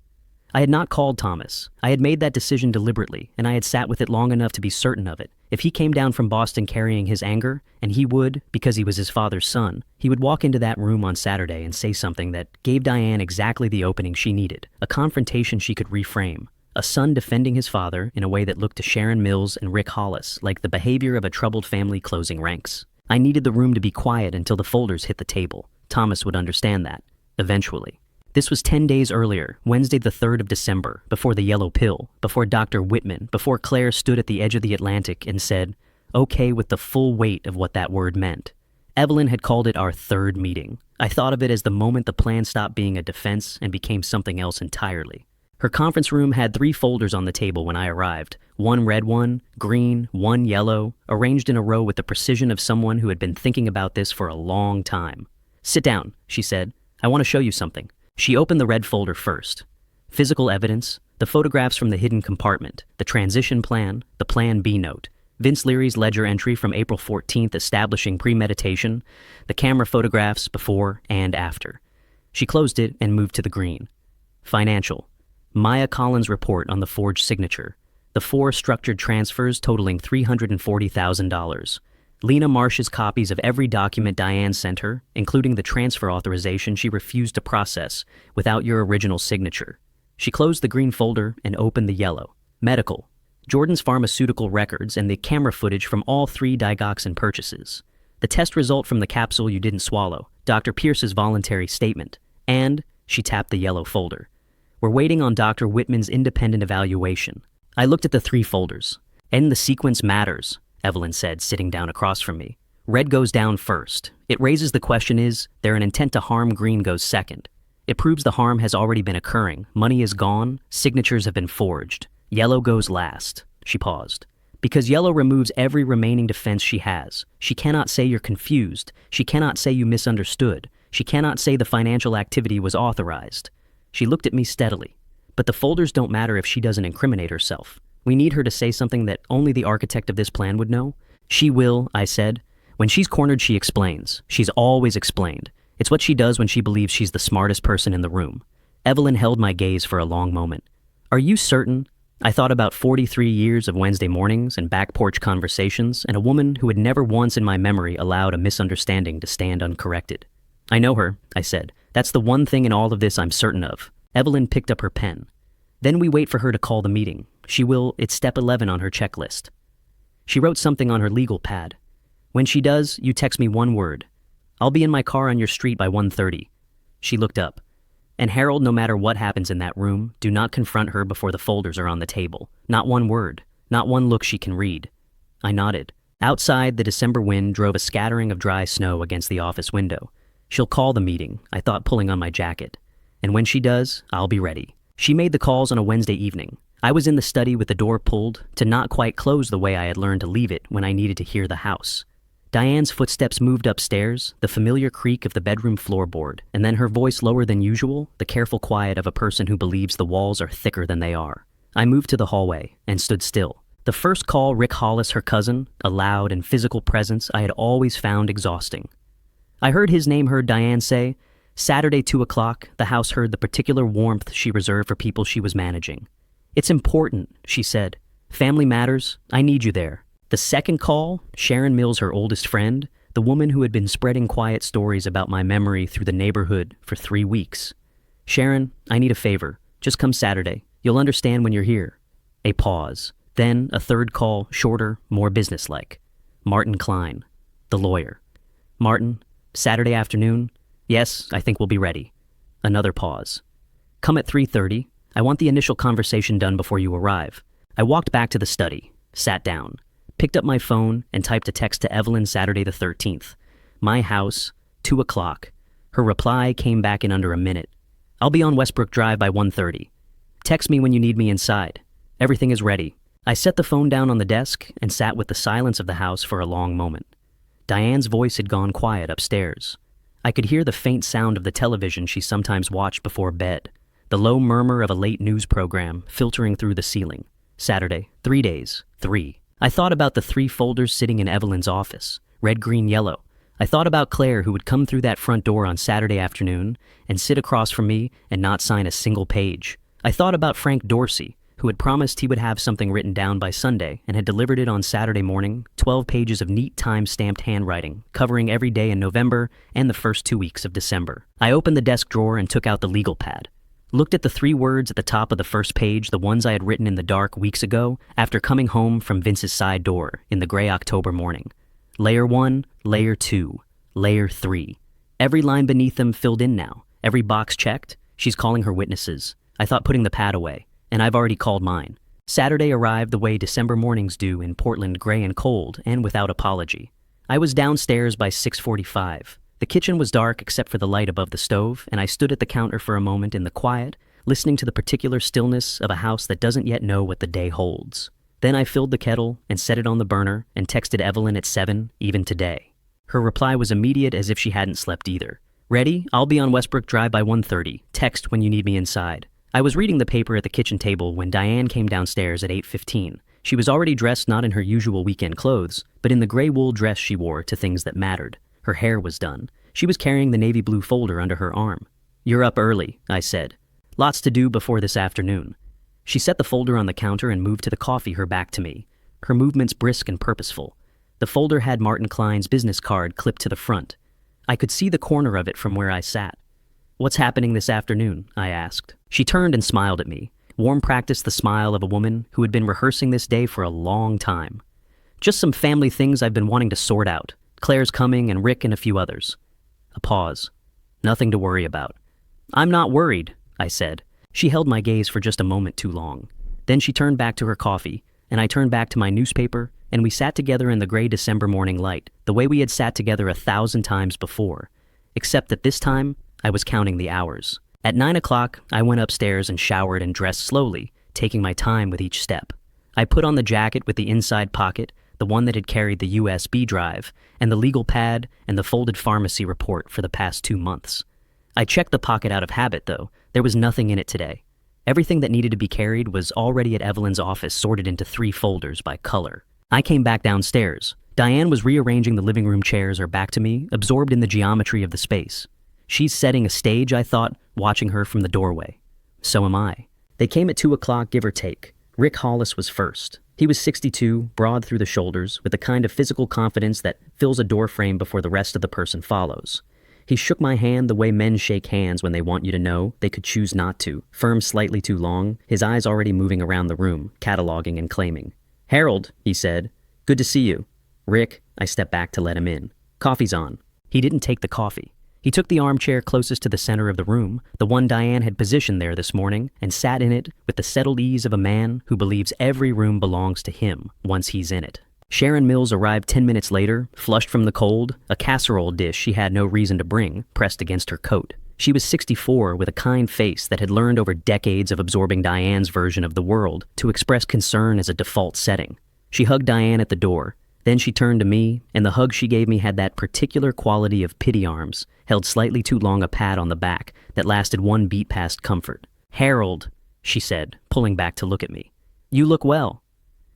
I had not called Thomas. I had made that decision deliberately, and I had sat with it long enough to be certain of it. If he came down from Boston carrying his anger, and he would, because he was his father's son, he would walk into that room on Saturday and say something that gave Diane exactly the opening she needed, a confrontation she could reframe. A son defending his father in a way that looked to Sharon Mills and Rick Hollis like the behavior of a troubled family closing ranks. I needed the room to be quiet until the folders hit the table. Thomas would understand that, eventually. This was 10 days earlier, Wednesday the 3rd of December, before the yellow pill, before Dr. Whitman, before Claire stood at the edge of the Atlantic and said, okay, with the full weight of what that word meant. Evelyn had called it our 3rd meeting. I thought of it as the moment the plan stopped being a defense and became something else entirely. Her conference room had 3 folders on the table when I arrived. 1 red, 1 green, 1 yellow, arranged in a row with the precision of someone who had been thinking about this for a long time. "Sit down," she said. "I want to show you something." She opened the red folder first. Physical evidence, the photographs from the hidden compartment, the transition plan, the Plan B note, Vince Leary's ledger entry from April 14th establishing premeditation, the camera photographs before and after. She closed it and moved to the green. Financial. Maya Collins' report on the forged signature, the 4 structured transfers totaling $340,000. Lena Marsh's copies of every document Diane sent her, including the transfer authorization she refused to process without your original signature. She closed the green folder and opened the yellow. Medical. Jordan's pharmaceutical records and the camera footage from all 3 digoxin purchases. The test result from the capsule you didn't swallow, Dr. Pierce's voluntary statement, and she tapped the yellow folder. We're waiting on Dr. Whitman's independent evaluation. I looked at the 3 folders. And the sequence matters, Evelyn said, sitting down across from me. Red goes down first. It raises the question, is there an intent to harm? Green goes second. It proves the harm has already been occurring. Money is gone. Signatures have been forged. Yellow goes last. She paused. Because yellow removes every remaining defense she has. She cannot say you're confused. She cannot say you misunderstood. She cannot say the financial activity was authorized. She looked at me steadily. But the folders don't matter if she doesn't incriminate herself. We need her to say something that only the architect of this plan would know. She will, I said. When she's cornered, she explains. She's always explained. It's what she does when she believes she's the smartest person in the room. Evelyn held my gaze for a long moment. Are you certain? I thought about 43 years of Wednesday mornings and back porch conversations and a woman who had never once in my memory allowed a misunderstanding to stand uncorrected. I know her, I said. That's the one thing in all of this I'm certain of. Evelyn picked up her pen. Then we wait for her to call the meeting. She will, it's step 11 on her checklist. She wrote something on her legal pad. When she does, you text me 1 word. I'll be in my car on your street by 1:30. She looked up. And Harold, no matter what happens in that room, do not confront her before the folders are on the table. Not 1 word. Not 1 look she can read. I nodded. Outside, the December wind drove a scattering of dry snow against the office window. She'll call the meeting, I thought, pulling on my jacket. And when she does, I'll be ready. She made the calls on a Wednesday evening. I was in the study with the door pulled to not quite close the way I had learned to leave it when I needed to hear the house. Diane's footsteps moved upstairs, the familiar creak of the bedroom floorboard, and then her voice lower than usual, the careful quiet of a person who believes the walls are thicker than they are. I moved to the hallway and stood still. The first call, Rick Hollis, her cousin, a loud and physical presence I had always found exhausting. I heard his name, heard Diane say, Saturday 2 o'clock, the house heard the particular warmth she reserved for people she was managing. It's important, she said. Family matters. I need you there. The second call, Sharon Mills, her oldest friend, the woman who had been spreading quiet stories about my memory through the neighborhood for 3 weeks. Sharon, I need a favor. Just come Saturday. You'll understand when you're here. A pause. Then a third call, shorter, more businesslike. Martin Klein, the lawyer. Martin, Saturday afternoon? Yes, I think we'll be ready. Another pause. Come at 3:30. I want the initial conversation done before you arrive. I walked back to the study, sat down, picked up my phone, and typed a text to Evelyn Saturday the 13th. My house, 2 o'clock. Her reply came back in under a minute. I'll be on Westbrook Drive by 1:30. Text me when you need me inside. Everything is ready. I set the phone down on the desk and sat with the silence of the house for a long moment. Diane's voice had gone quiet upstairs. I could hear the faint sound of the television she sometimes watched before bed, the low murmur of a late news program filtering through the ceiling. Saturday, 3 days, 3. I thought about the 3 folders sitting in Evelyn's office, red, green, yellow. I thought about Claire, who would come through that front door on Saturday afternoon and sit across from me and not sign a single page. I thought about Frank Dorsey, who had promised he would have something written down by Sunday and had delivered it on Saturday morning, 12 pages of neat time-stamped handwriting, covering every day in November and the first 2 weeks of December. I opened the desk drawer and took out the legal pad. Looked at the 3 words at the top of the first page, the ones I had written in the dark weeks ago after coming home from Vince's side door in the gray October morning. Layer 1, Layer 2, Layer 3. Every line beneath them filled in now. Every box checked. She's calling her witnesses. I thought putting the pad away, and I've already called mine. Saturday arrived the way December mornings do in Portland, gray and cold, and without apology. I was downstairs by 6:45. The kitchen was dark except for the light above the stove, and I stood at the counter for a moment in the quiet, listening to the particular stillness of a house that doesn't yet know what the day holds. Then I filled the kettle and set it on the burner and texted Evelyn at 7, even today. Her reply was immediate, as if she hadn't slept either. Ready? I'll be on Westbrook Drive by 1:30. Text when you need me inside. I was reading the paper at the kitchen table when Diane came downstairs at 8:15. She was already dressed not in her usual weekend clothes, but in the gray wool dress she wore to things that mattered. Her hair was done. She was carrying the navy blue folder under her arm. You're up early, I said. Lots to do before this afternoon. She set the folder on the counter and moved to the coffee, her back to me, her movements brisk and purposeful. The folder had Martin Klein's business card clipped to the front. I could see the corner of it from where I sat. What's happening this afternoon? I asked. She turned and smiled at me. Warm practice, the smile of a woman who had been rehearsing this day for a long time. Just some family things I've been wanting to sort out. Claire's coming and Rick and a few others. A pause. Nothing to worry about. I'm not worried, I said. She held my gaze for just a moment too long. Then she turned back to her coffee, and I turned back to my newspaper, and we sat together in the gray December morning light, the way we had sat together 1,000 times before, except that this time I was counting the hours. At 9 o'clock, I went upstairs and showered and dressed slowly, taking my time with each step. I put on the jacket with the inside pocket, the one that had carried the USB drive, and the legal pad and the folded pharmacy report for the past 2 months. I checked the pocket out of habit, though. There was nothing in it today. Everything that needed to be carried was already at Evelyn's office, sorted into 3 folders by color. I came back downstairs. Diane was rearranging the living room chairs, her back to me, absorbed in the geometry of the space. She's setting a stage, I thought, watching her from the doorway. So am I. They came at 2 o'clock, give or take. Rick Hollis was first. He was 62, broad through the shoulders, with the kind of physical confidence that fills a doorframe before the rest of the person follows. He shook my hand the way men shake hands when they want you to know they could choose not to, firm slightly too long, his eyes already moving around the room, cataloging and claiming. Harold, he said. Good to see you. Rick, I stepped back to let him in. Coffee's on. He didn't take the coffee. He took the armchair closest to the center of the room, the one Diane had positioned there this morning, and sat in it with the settled ease of a man who believes every room belongs to him once he's in it. Sharon Mills arrived 10 minutes later, flushed from the cold, a casserole dish she had no reason to bring, pressed against her coat. She was 64, with a kind face that had learned over decades of absorbing Diane's version of the world to express concern as a default setting. She hugged Diane at the door. Then she turned to me, and the hug she gave me had that particular quality of pity arms, held slightly too long a pat on the back that lasted one beat past comfort. "Harold," she said, pulling back to look at me. "You look well."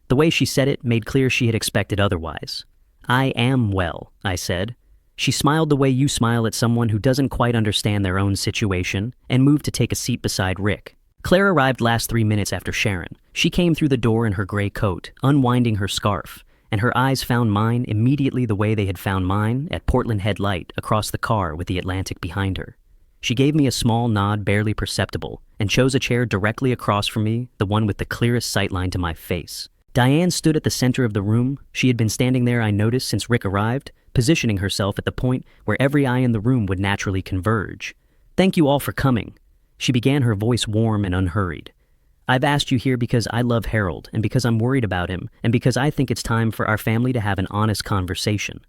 The way she said it made clear she had expected otherwise. "I am well," I said. She smiled the way you smile at someone who doesn't quite understand their own situation and moved to take a seat beside Rick. Claire arrived last 3 minutes after Sharon. She came through the door in her gray coat, unwinding her scarf, and her eyes found mine immediately the way they had found mine at Portland Head Light across the car with the Atlantic behind her. She gave me a small nod barely perceptible and chose a chair directly across from me, the one with the clearest sightline to my face. Diane stood at the center of the room. She had been standing there, I noticed, since Rick arrived, positioning herself at the point where every eye in the room would naturally converge. "Thank you all for coming." She began, her voice warm and unhurried. "I've asked you here because I love Harold and because I'm worried about him and because I think it's time for our family to have an honest conversation."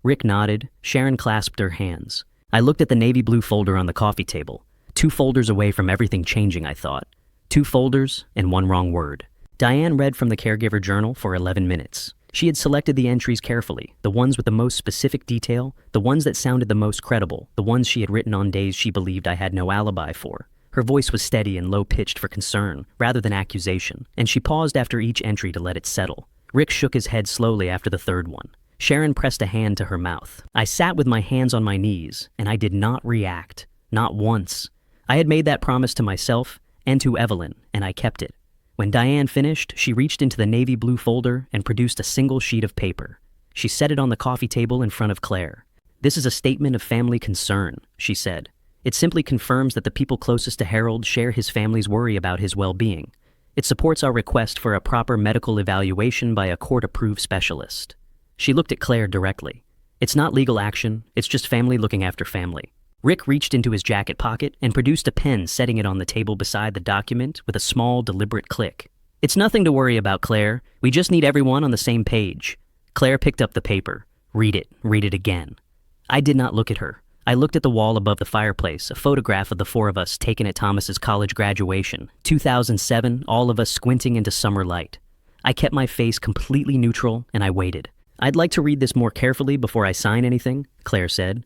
Rick nodded. Sharon clasped her hands. I looked at the navy blue folder on the coffee table. 2 folders away from everything changing, I thought. 2 folders and 1 wrong word. Diane read from the caregiver journal for 11 minutes. She had selected the entries carefully, the ones with the most specific detail, the ones that sounded the most credible, the ones she had written on days she believed I had no alibi for. Her voice was steady and low-pitched for concern, rather than accusation, and she paused after each entry to let it settle. Rick shook his head slowly after the 3rd one. Sharon pressed a hand to her mouth. I sat with my hands on my knees, and I did not react. Not once. I had made that promise to myself and to Evelyn, and I kept it. When Diane finished, she reached into the navy blue folder and produced a single sheet of paper. She set it on the coffee table in front of Claire. "This is a statement of family concern," she said. "It simply confirms that the people closest to Harold share his family's worry about his well-being. It supports our request for a proper medical evaluation by a court-approved specialist." She looked at Claire directly. "It's not legal action, it's just family looking after family." Rick reached into his jacket pocket and produced a pen, setting it on the table beside the document with a small, deliberate click. "It's nothing to worry about, Claire. We just need everyone on the same page." Claire picked up the paper. Read it again." I did not look at her. I looked at the wall above the fireplace, a photograph of the 4 of us taken at Thomas's college graduation, 2007, all of us squinting into summer light. I kept my face completely neutral, and I waited. "I'd like to read this more carefully before I sign anything," Claire said.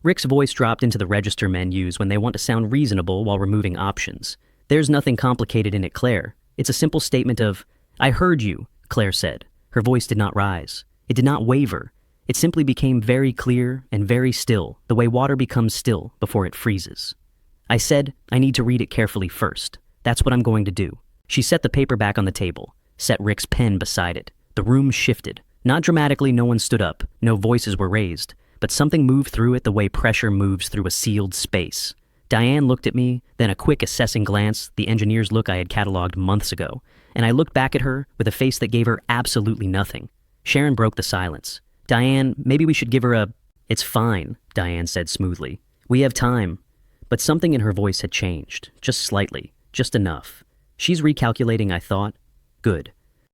Rick's voice dropped into the register menus when they want to sound reasonable while removing options. "There's nothing complicated in it, Claire. It's a simple statement of—" "I heard you," Claire said. Her voice did not rise. It did not waver. It simply became very clear and very still, the way water becomes still before it freezes. I said, "I need to read it carefully first. That's what I'm going to do." She set the paper back on the table, set Rick's pen beside it. The room shifted. Not dramatically, no one stood up, no voices were raised, but something moved through it the way pressure moves through a sealed space. Diane looked at me, then a quick assessing glance, the engineer's look I had cataloged months ago, and I looked back at her with a face that gave her absolutely nothing. Sharon broke the silence. "Diane, maybe we should give her a—" "It's fine," Diane said smoothly. "We have time." But something in her voice had changed, just slightly, just enough. She's recalculating, I thought. Good.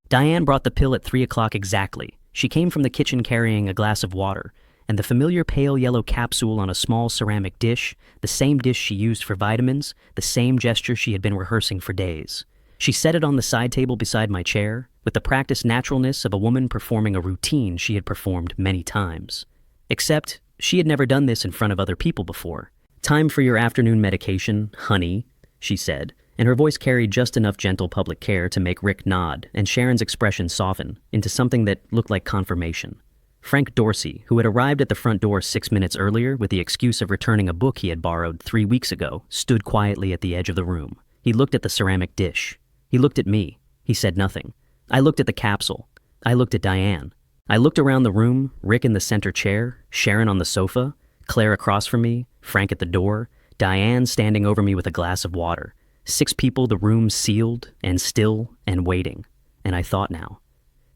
Diane brought the pill at 3 o'clock exactly. She came from the kitchen carrying a glass of water, and the familiar pale yellow capsule on a small ceramic dish, the same dish she used for vitamins, the same gesture she had been rehearsing for days. She set it on the side table beside my chair, with the practiced naturalness of a woman performing a routine she had performed many times. Except, she had never done this in front of other people before. "Time for your afternoon medication, honey," she said, and her voice carried just enough gentle public care to make Rick nod and Sharon's expression soften into something that looked like confirmation. Frank Dorsey, who had arrived at the front door 6 minutes earlier with the excuse of returning a book he had borrowed 3 weeks ago, stood quietly at the edge of the room. He looked at the ceramic dish. He looked at me. He said nothing. I looked at the capsule. I looked at Diane. I looked around the room, Rick in the center chair, Sharon on the sofa, Claire across from me, Frank at the door, Diane standing over me with a glass of water. 6 people, the room sealed and still and waiting. And I thought now.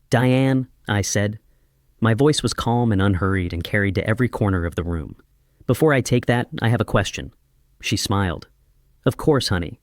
"Diane," I said. My voice was calm and unhurried and carried to every corner of the room. "Before I take that, I have a question." She smiled. "Of course, honey."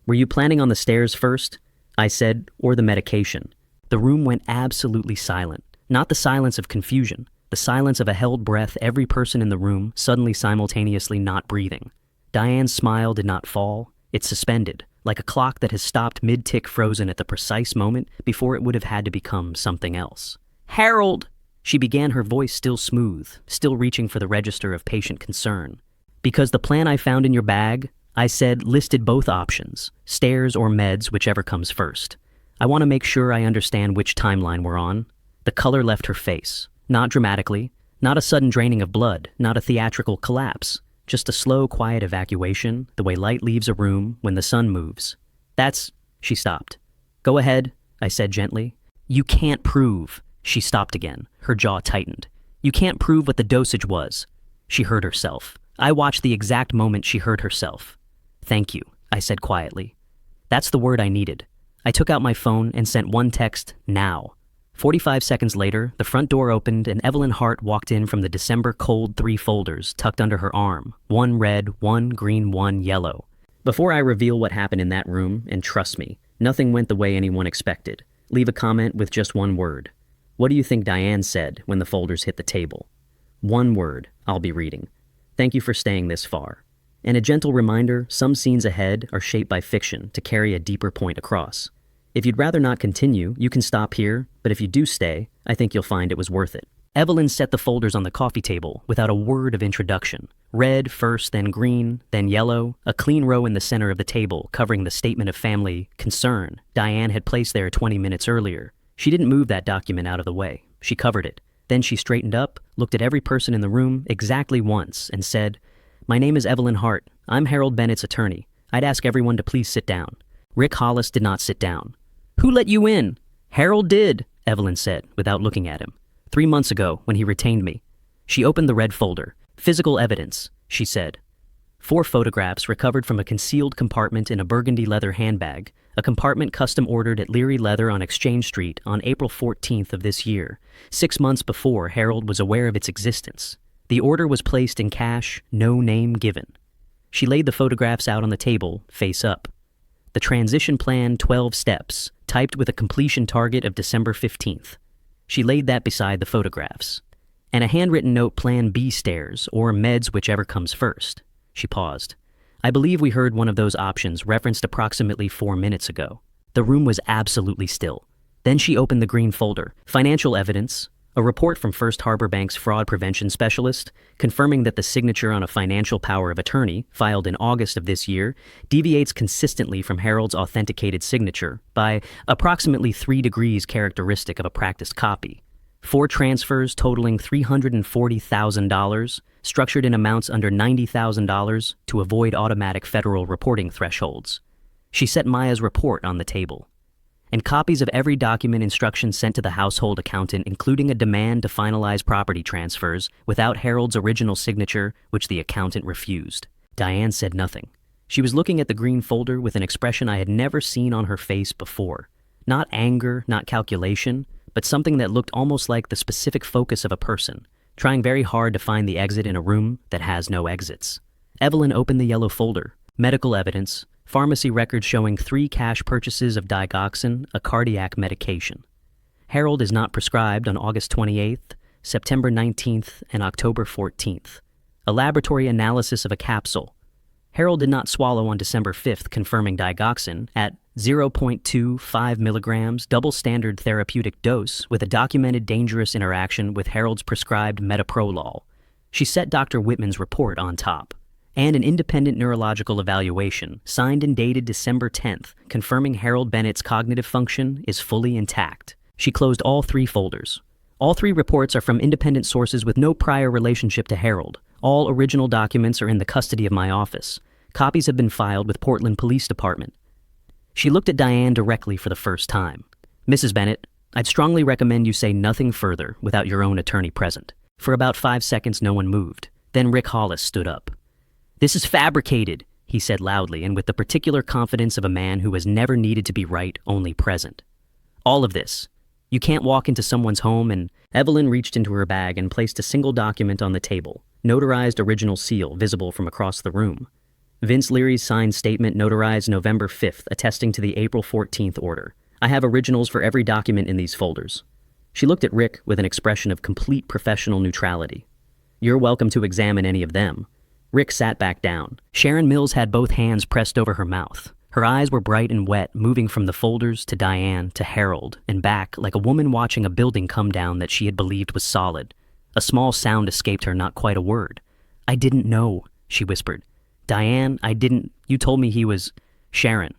"Were you planning on the stairs first?" I said, "or the medication?" The room went absolutely silent. Not the silence of confusion, the silence of a held breath, every person in the room suddenly simultaneously not breathing. Diane's smile did not fall. It suspended, like a clock that has stopped mid-tick, frozen at the precise moment before it would have had to become something else. Harold! She began, her voice still smooth, still reaching for the register of patient concern. Because the plan I found in your bag, I said, listed both options, stairs or meds, whichever comes first. I want to make sure I understand which timeline we're on. The color left her face. Not dramatically, not a sudden draining of blood, not a theatrical collapse. Just a slow, quiet evacuation, the way light leaves a room when the sun moves. She stopped. Go ahead, I said gently. You can't prove. She stopped again, her jaw tightened. You can't prove what the dosage was. She heard herself. I watched the exact moment she heard herself. Thank you, I said quietly. That's the word I needed. I took out my phone and sent one text, now. 45 seconds later, the front door opened and Evelyn Hart walked in from the December cold 3 folders tucked under her arm, 1 red, 1 green, 1 yellow. Before I reveal what happened in that room, and trust me, nothing went the way anyone expected, leave a comment with just one word. What do you think Diane said when the folders hit the table? One word I'll be reading. Thank you for staying this far. And a gentle reminder, some scenes ahead are shaped by fiction to carry a deeper point across. If you'd rather not continue, you can stop here, but if you do stay, I think you'll find it was worth it. Evelyn set the folders on the coffee table without a word of introduction. Red first, then green, then yellow, a clean row in the center of the table covering the statement of family concern Diane had placed there 20 minutes earlier. She didn't move that document out of the way. She covered it. Then she straightened up, looked at every person in the room exactly once, and said, My name is Evelyn Hart. I'm Harold Bennett's attorney. I'd ask everyone to please sit down. Rick Hollis did not sit down. Who let you in? Harold did, Evelyn said, without looking at him. 3 months ago, when he retained me. She opened the red folder. Physical evidence, she said. 4 photographs recovered from a concealed compartment in a burgundy leather handbag, a compartment custom ordered at Leary Leather on Exchange Street on April 14th of this year, 6 months before Harold was aware of its existence. The order was placed in cash, no name given. She laid the photographs out on the table, face up. The transition plan 12 steps, typed with a completion target of December 15th. She laid that beside the photographs. And a handwritten note, Plan B stairs, or meds, whichever comes first. She paused. I believe we heard one of those options referenced approximately 4 minutes ago. The room was absolutely still. Then she opened the green folder. Financial evidence, a report from First Harbor Bank's fraud prevention specialist, confirming that the signature on a financial power of attorney, filed in August of this year, deviates consistently from Harold's authenticated signature by approximately 3 degrees characteristic of a practiced copy. 4 transfers totaling $340,000, structured in amounts under $90,000 to avoid automatic federal reporting thresholds. She set Maya's report on the table. And copies of every document instruction sent to the household accountant, including a demand to finalize property transfers without Harold's original signature, which the accountant refused. Diane said nothing. She was looking at the green folder with an expression I had never seen on her face before. Not anger, not calculation, but something that looked almost like the specific focus of a person, trying very hard to find the exit in a room that has no exits. Evelyn opened the yellow folder. Medical evidence. Pharmacy records showing 3 cash purchases of digoxin, a cardiac medication. Harold is not prescribed on August 28th, September 19th, and October 14th. A laboratory analysis of a capsule. Harold did not swallow on December 5th, confirming digoxin at 0.25 milligrams double standard therapeutic dose with a documented dangerous interaction with Harold's prescribed metoprolol. She set Dr. Whitman's report on top. And an independent neurological evaluation, signed and dated December 10th, confirming Harold Bennett's cognitive function is fully intact. She closed all 3 folders. All 3 reports are from independent sources with no prior relationship to Harold. All original documents are in the custody of my office. Copies have been filed with Portland Police Department. She looked at Diane directly for the first time. Mrs. Bennett, I'd strongly recommend you say nothing further without your own attorney present. For about 5 seconds, no one moved. Then Rick Hollis stood up. This is fabricated, he said loudly and with the particular confidence of a man who has never needed to be right, only present. All of this. You can't walk into someone's home and... Evelyn reached into her bag and placed a single document on the table, notarized original seal visible from across the room. Vince Leary's signed statement notarized November 5th, attesting to the April 14th order. I have originals for every document in these folders. She looked at Rick with an expression of complete professional neutrality. You're welcome to examine any of them. Rick sat back down. Sharon Mills had both hands pressed over her mouth. Her eyes were bright and wet, moving from the folders to Diane to Harold and back like a woman watching a building come down that she had believed was solid. A small sound escaped her, not quite a word. "I didn't know," she whispered. "Diane, you told me he was Sharon."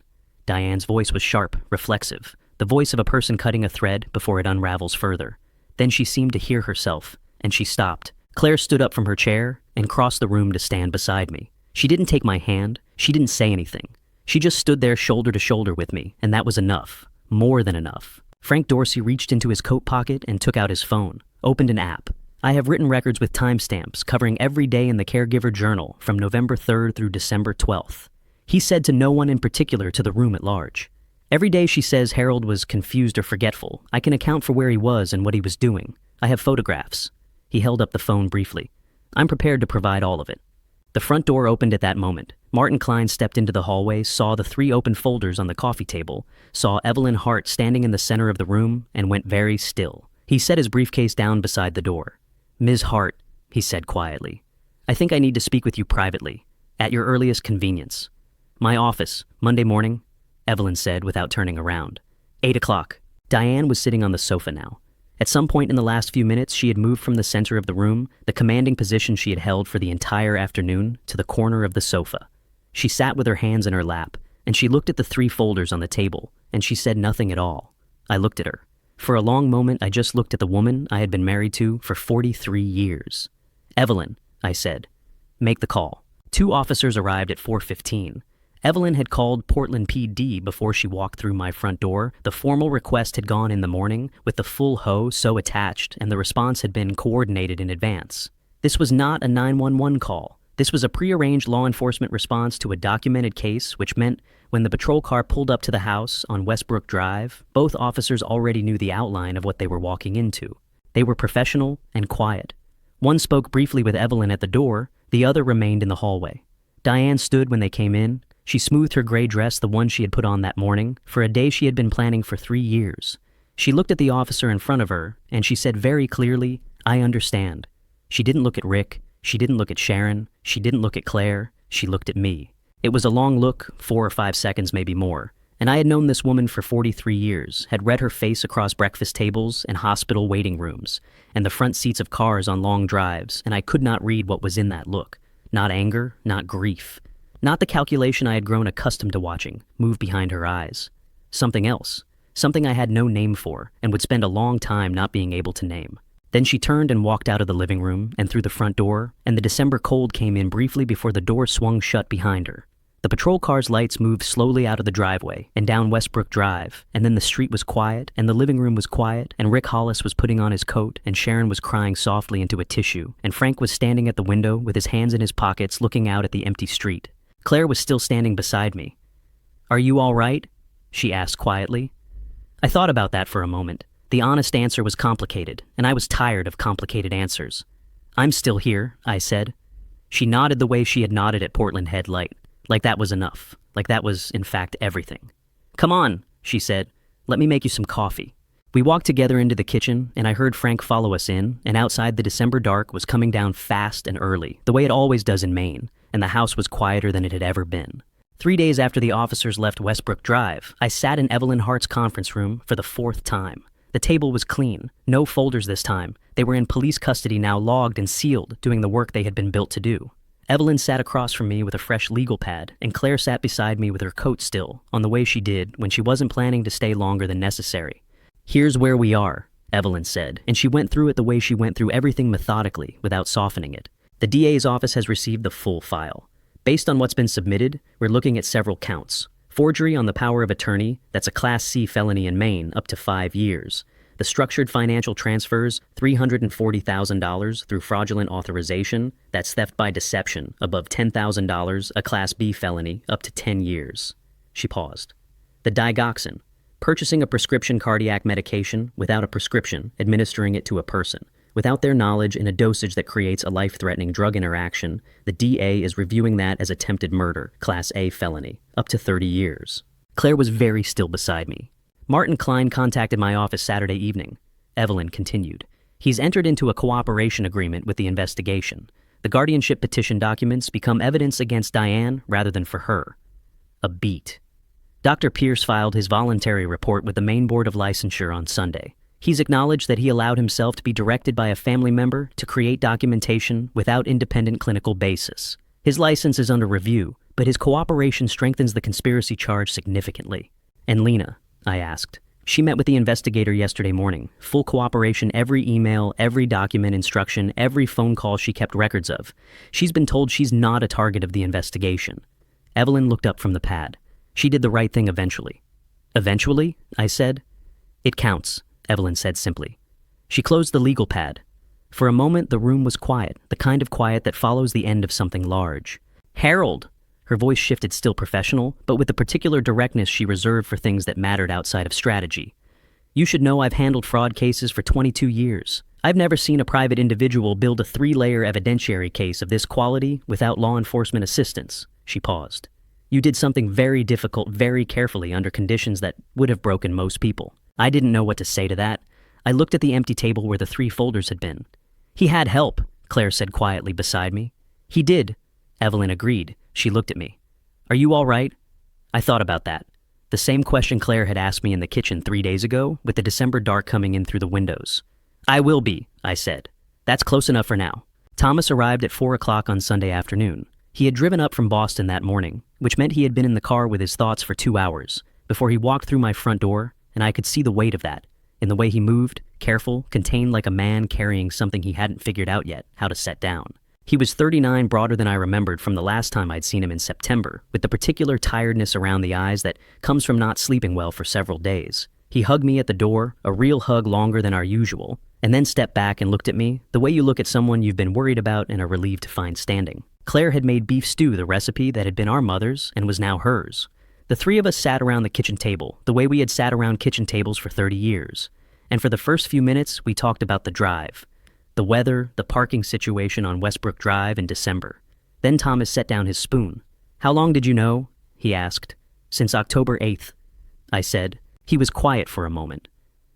Diane's voice was sharp, reflexive, the voice of a person cutting a thread before it unravels further. Then she seemed to hear herself, and she stopped. Claire stood up from her chair and crossed the room to stand beside me. She didn't take my hand. She didn't say anything. She just stood there shoulder to shoulder with me, and that was enough. More than enough. Frank Dorsey reached into his coat pocket and took out his phone, opened an app. I have written records with timestamps covering every day in the Caregiver Journal from November 3rd through December 12th. He said to no one in particular to the room at large. Every day she says Harold was confused or forgetful. I can account for where he was and what he was doing. I have photographs. He held up the phone briefly. I'm prepared to provide all of it. The front door opened at that moment. Martin Klein stepped into the hallway, saw the 3 open folders on the coffee table, saw Evelyn Hart standing in the center of the room, and went very still. He set his briefcase down beside the door. "Ms. Hart," he said quietly, "I think I need to speak with you privately, at your earliest convenience." "My office, Monday morning," Evelyn said without turning around. 8 o'clock. Diane was sitting on the sofa now. At some point in the last few minutes, she had moved from the center of the room, the commanding position she had held for the entire afternoon, to the corner of the sofa. She sat with her hands in her lap, and she looked at the 3 folders on the table, and she said nothing at all. I looked at her. For a long moment, I just looked at the woman I had been married to for 43 years. "Evelyn," I said, "make the call." 2 officers arrived at 4:15. Evelyn had called Portland PD before she walked through my front door. The formal request had gone in the morning, with the full hoe so attached, and the response had been coordinated in advance. This was not a 911 call. This was a prearranged law enforcement response to a documented case, which meant when the patrol car pulled up to the house on Westbrook Drive, both officers already knew the outline of what they were walking into. They were professional and quiet. One spoke briefly with Evelyn at the door, the other remained in the hallway. Diane stood when they came in. She smoothed her gray dress, the one she had put on that morning, for a day she had been planning for 3 years. She looked at the officer in front of her, and she said very clearly, "I understand." She didn't look at Rick. She didn't look at Sharon. She didn't look at Claire. She looked at me. It was a long look, 4 or 5 seconds, maybe more. And I had known this woman for 43 years, had read her face across breakfast tables and hospital waiting rooms, and the front seats of cars on long drives, and I could not read what was in that look. Not anger, not grief. Not the calculation I had grown accustomed to watching move behind her eyes. Something else. Something I had no name for and would spend a long time not being able to name. Then she turned and walked out of the living room and through the front door, and the December cold came in briefly before the door swung shut behind her. The patrol car's lights moved slowly out of the driveway and down Westbrook Drive, and then the street was quiet, and the living room was quiet, and Rick Hollis was putting on his coat, and Sharon was crying softly into a tissue, and Frank was standing at the window with his hands in his pockets looking out at the empty street. Claire was still standing beside me. "Are you all right?" she asked quietly. I thought about that for a moment. The honest answer was complicated, and I was tired of complicated answers. "I'm still here," I said. She nodded the way she had nodded at Portland Head Light, like that was enough, like that was, in fact, everything. "Come on," she said. "Let me make you some coffee." We walked together into the kitchen, and I heard Frank follow us in, and outside the December dark was coming down fast and early, the way it always does in Maine, and the house was quieter than it had ever been. 3 days after the officers left Westbrook Drive, I sat in Evelyn Hart's conference room for the 4th time. The table was clean, no folders this time. They were in police custody now, logged and sealed, doing the work they had been built to do. Evelyn sat across from me with a fresh legal pad, and Claire sat beside me with her coat still, on the way she did when she wasn't planning to stay longer than necessary. "Here's where we are," Evelyn said, and she went through it the way she went through everything methodically, without softening it. "The DA's office has received the full file. Based on what's been submitted, we're looking at several counts. Forgery on the power of attorney, that's a Class C felony in Maine, up to 5 years. The structured financial transfers, $340,000 through fraudulent authorization, that's theft by deception, above $10,000, a Class B felony, up to 10 years. She paused. "The digoxin, purchasing a prescription cardiac medication without a prescription, administering it to a person. Without their knowledge in a dosage that creates a life-threatening drug interaction, the DA is reviewing that as attempted murder, Class A felony, up to 30 years. Claire was very still beside me. "Martin Klein contacted my office Saturday evening," Evelyn continued. "He's entered into a cooperation agreement with the investigation. The guardianship petition documents become evidence against Diane rather than for her." A beat. Dr. Pierce filed his voluntary report with the Maine Board of Licensure on Sunday. He's acknowledged that he allowed himself to be directed by a family member to create documentation without independent clinical basis. His license is under review, but his cooperation strengthens the conspiracy charge significantly. And Lena, I asked. She met with the investigator yesterday morning. Full cooperation, every email, every document instruction, every phone call she kept records of. She's been told she's not a target of the investigation. Evelyn looked up from the pad. She did the right thing eventually. Eventually? I said. It counts, Evelyn said simply. She closed the legal pad. For a moment, the room was quiet, the kind of quiet that follows the end of something large. Harold! Her voice shifted, still professional, but with the particular directness she reserved for things that mattered outside of strategy. You should know I've handled fraud cases for 22 years. I've never seen a private individual build a 3-layer evidentiary case of this quality without law enforcement assistance. She paused. You did something very difficult very carefully under conditions that would have broken most people. I didn't know what to say to that. I looked at the empty table where the 3 folders had been. He had help, Claire said quietly beside me. He did, Evelyn agreed. She looked at me. Are you all right? I thought about that. The same question Claire had asked me in the kitchen 3 days ago, with the December dark coming in through the windows. I will be, I said. That's close enough for now. Thomas arrived at 4 o'clock on Sunday afternoon. He had driven up from Boston that morning, which meant he had been in the car with his thoughts for 2 hours, before he walked through my front door, and I could see the weight of that, in the way he moved, careful, contained like a man carrying something he hadn't figured out yet how to set down. He was 39, broader than I remembered from the last time I'd seen him in September, with the particular tiredness around the eyes that comes from not sleeping well for several days. He hugged me at the door, a real hug longer than our usual, and then stepped back and looked at me, the way you look at someone you've been worried about and are relieved to find standing. Claire had made beef stew, the recipe that had been our mother's and was now hers. The 3 of us sat around the kitchen table, the way we had sat around kitchen tables for 30 years. And for the first few minutes, we talked about the drive. The weather, the parking situation on Westbrook Drive in December. Then Thomas set down his spoon. How long did you know? He asked. Since October 8th, I said. He was quiet for a moment.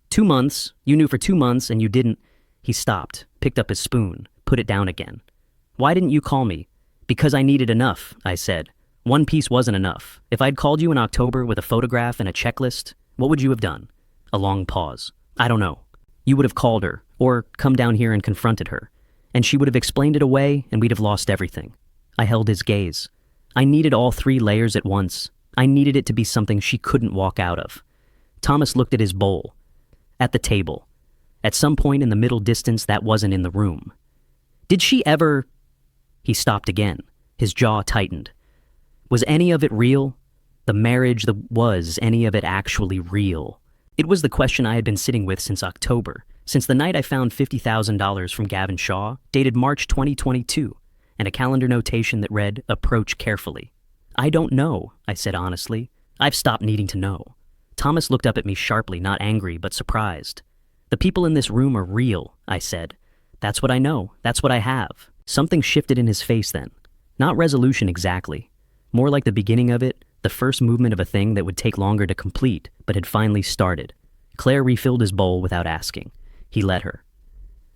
2 months. You knew for 2 months and you didn't. He stopped, picked up his spoon, put it down again. Why didn't you call me? Because I needed enough, I said. 1 piece wasn't enough. If I'd called you in October with a photograph and a checklist, what would you have done? A long pause. I don't know. You would have called her, or come down here and confronted her, and she would have explained it away and we'd have lost everything. I held his gaze. I needed all 3 layers at once. I needed it to be something she couldn't walk out of. Thomas looked at his bowl. At the table. At some point in the middle distance that wasn't in the room. Did she ever... He stopped again. His jaw tightened. Was any of it real? The marriage, was any of it actually real? It was the question I had been sitting with since October, since the night I found $50,000 from Gavin Shaw, dated March 2022, and a calendar notation that read, "Approach carefully." I don't know, I said honestly. I've stopped needing to know. Thomas looked up at me sharply, not angry, but surprised. The people in this room are real, I said. That's what I know. That's what I have. Something shifted in his face then. Not resolution exactly. More like the beginning of it, the first movement of a thing that would take longer to complete, but had finally started. Claire refilled his bowl without asking. He let her.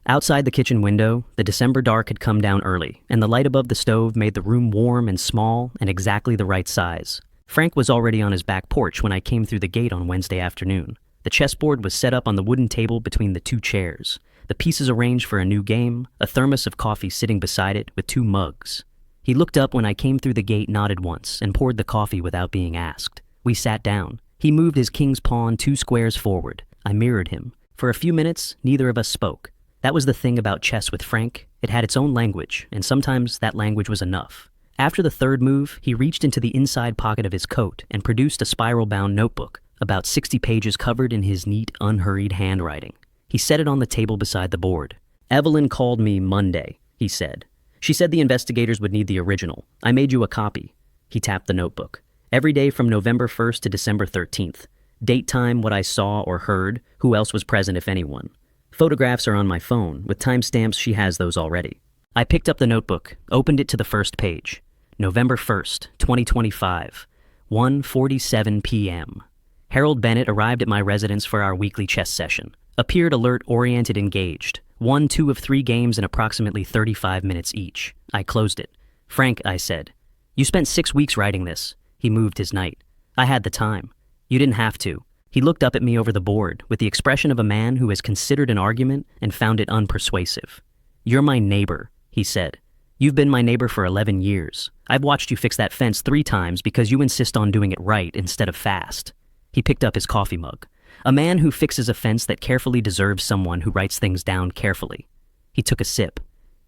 Outside the kitchen window, the December dark had come down early, and the light above the stove made the room warm and small and exactly the right size. Frank was already on his back porch when I came through the gate on Wednesday afternoon. The chessboard was set up on the wooden table between the 2 chairs, the pieces arranged for a new game, a thermos of coffee sitting beside it with 2 mugs. He looked up when I came through the gate, nodded once, and poured the coffee without being asked. We sat down. He moved his king's pawn 2 squares forward. I mirrored him. For a few minutes, neither of us spoke. That was the thing about chess with Frank. It had its own language, and sometimes that language was enough. After the 3rd move, he reached into the inside pocket of his coat and produced a spiral-bound notebook, about 60 pages covered in his neat, unhurried handwriting. He set it on the table beside the board. Evelyn called me Monday, he said. She said the investigators would need the original. I made you a copy. He tapped the notebook. Every day from November 1st to December 13th. Date, time, what I saw or heard, who else was present if anyone. Photographs are on my phone. With timestamps, she has those already. I picked up the notebook, opened it to the first page. November 1st, 2025, 1:47 p.m. Harold Bennett arrived at my residence for our weekly chess session. Appeared alert, oriented, engaged. Won 2 of 3 games in approximately 35 minutes each. I closed it. Frank, I said, you spent 6 weeks writing this. He moved his knight. I had the time. You didn't have to. He looked up at me over the board with the expression of a man who has considered an argument and found it unpersuasive. You're my neighbor, he said. You've been my neighbor for 11 years. I've watched you fix that fence 3 times because you insist on doing it right instead of fast. He picked up his coffee mug. A man who fixes a fence that carefully deserves someone who writes things down carefully. He took a sip.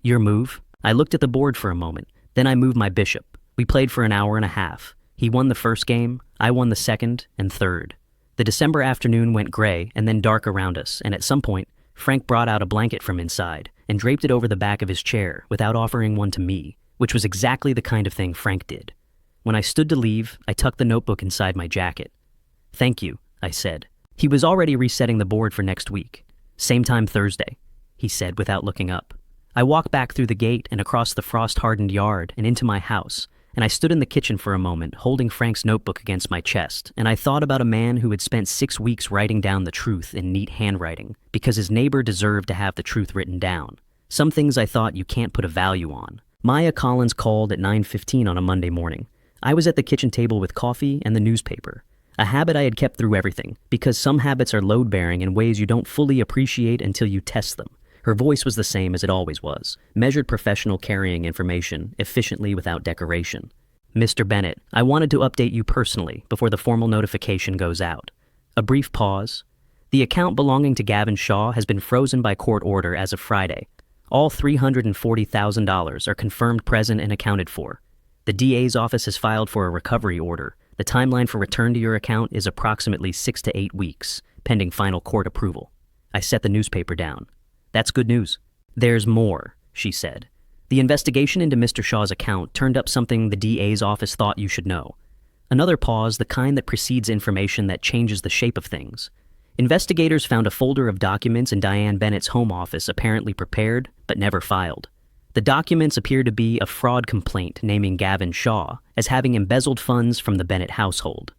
Your move? I looked at the board for a moment. Then I moved my bishop. We played for an hour and a half. He won the first game, I won the second and third. The December afternoon went gray and then dark around us, and at some point, Frank brought out a blanket from inside and draped it over the back of his chair without offering one to me, which was exactly the kind of thing Frank did. When I stood to leave, I tucked the notebook inside my jacket. Thank you, I said. He was already resetting the board for next week. Same time Thursday, he said without looking up. I walked back through the gate and across the frost-hardened yard and into my house, and I stood in the kitchen for a moment, holding Frank's notebook against my chest, and I thought about a man who had spent 6 weeks writing down the truth in neat handwriting, because his neighbor deserved to have the truth written down. Some things I thought you can't put a value on. Maya Collins called at 9:15 on a Monday morning. I was at the kitchen table with coffee and the newspaper, a habit I had kept through everything, because some habits are load-bearing in ways you don't fully appreciate until you test them. Her voice was the same as it always was, measured professional carrying information efficiently without decoration. Mr. Bennett, I wanted to update you personally before the formal notification goes out. A brief pause. The account belonging to Gavin Shaw has been frozen by court order as of Friday. All $340,000 are confirmed present and accounted for. The DA's office has filed for a recovery order. The timeline for return to your account is approximately 6 to 8 weeks, pending final court approval. I set the newspaper down. That's good news. There's more, she said. The investigation into Mr. Shaw's account turned up something the DA's office thought you should know. Another pause, the kind that precedes information that changes the shape of things. Investigators found a folder of documents in Diane Bennett's home office apparently prepared, but never filed. The documents appear to be a fraud complaint naming Gavin Shaw as having embezzled funds from the Bennett household.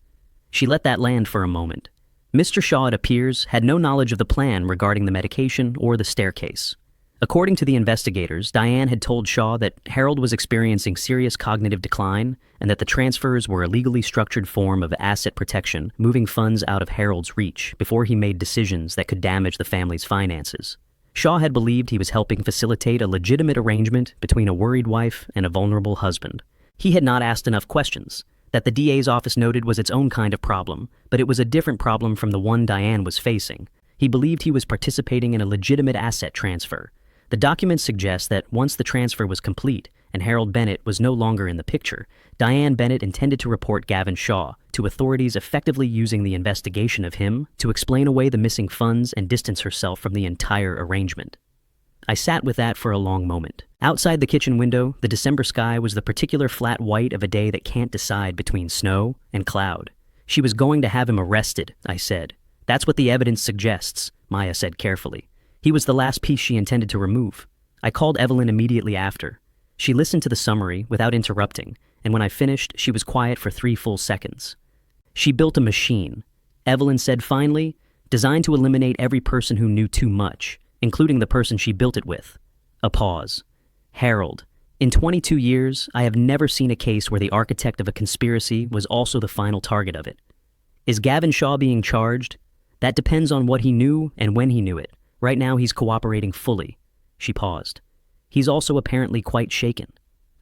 She let that land for a moment. Mr. Shaw, it appears, had no knowledge of the plan regarding the medication or the staircase. According to the investigators, Diane had told Shaw that Harold was experiencing serious cognitive decline and that the transfers were a legally structured form of asset protection, moving funds out of Harold's reach before he made decisions that could damage the family's finances. Shaw had believed he was helping facilitate a legitimate arrangement between a worried wife and a vulnerable husband. He had not asked enough questions. That the DA's office noted was its own kind of problem, but it was a different problem from the one Diane was facing. He believed he was participating in a legitimate asset transfer. The documents suggest that once the transfer was complete and Harold Bennett was no longer in the picture, Diane Bennett intended to report Gavin Shaw to authorities, effectively using the investigation of him to explain away the missing funds and distance herself from the entire arrangement. I sat with that for a long moment. Outside the kitchen window, the December sky was the particular flat white of a day that can't decide between snow and cloud. She was going to have him arrested, I said. That's what the evidence suggests, Maya said carefully. He was the last piece she intended to remove. I called Evelyn immediately after. She listened to the summary without interrupting, and when I finished, she was quiet for 3 full seconds. She built a machine, Evelyn said finally, designed to eliminate every person who knew too much, including the person she built it with. A pause. Harold, in 22 years, I have never seen a case where the architect of a conspiracy was also the final target of it. Is Gavin Shaw being charged? That depends on what he knew and when he knew it. Right now he's cooperating fully. She paused. He's also apparently quite shaken.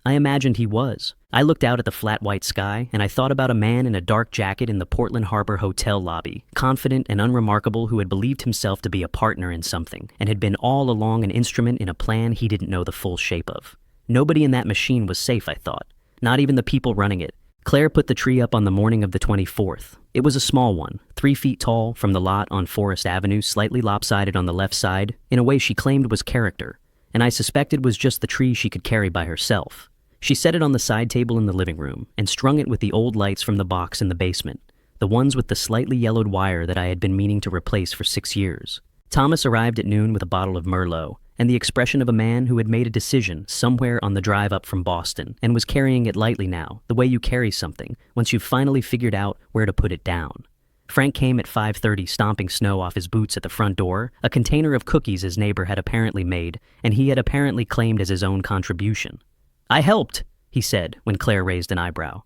I imagined he was. I looked out at the flat white sky, and I thought about a man in a dark jacket in the Portland Harbor Hotel lobby, confident and unremarkable, who had believed himself to be a partner in something, and had been all along an instrument in a plan he didn't know the full shape of. Nobody in that machine was safe, I thought. Not even the people running it. Claire put the tree up on the morning of the 24th. It was a small one, 3 feet tall, from the lot on Forest Avenue, slightly lopsided on the left side, in a way she claimed was character, and I suspected was just the tree she could carry by herself. She set it on the side table in the living room and strung it with the old lights from the box in the basement, the ones with the slightly yellowed wire that I had been meaning to replace for 6 years. Thomas arrived at noon with a bottle of Merlot and the expression of a man who had made a decision somewhere on the drive up from Boston and was carrying it lightly now, the way you carry something once you've finally figured out where to put it down. Frank came at 5:30, stomping snow off his boots at the front door, a container of cookies his neighbor had apparently made and he had apparently claimed as his own contribution. I helped, he said when Claire raised an eyebrow.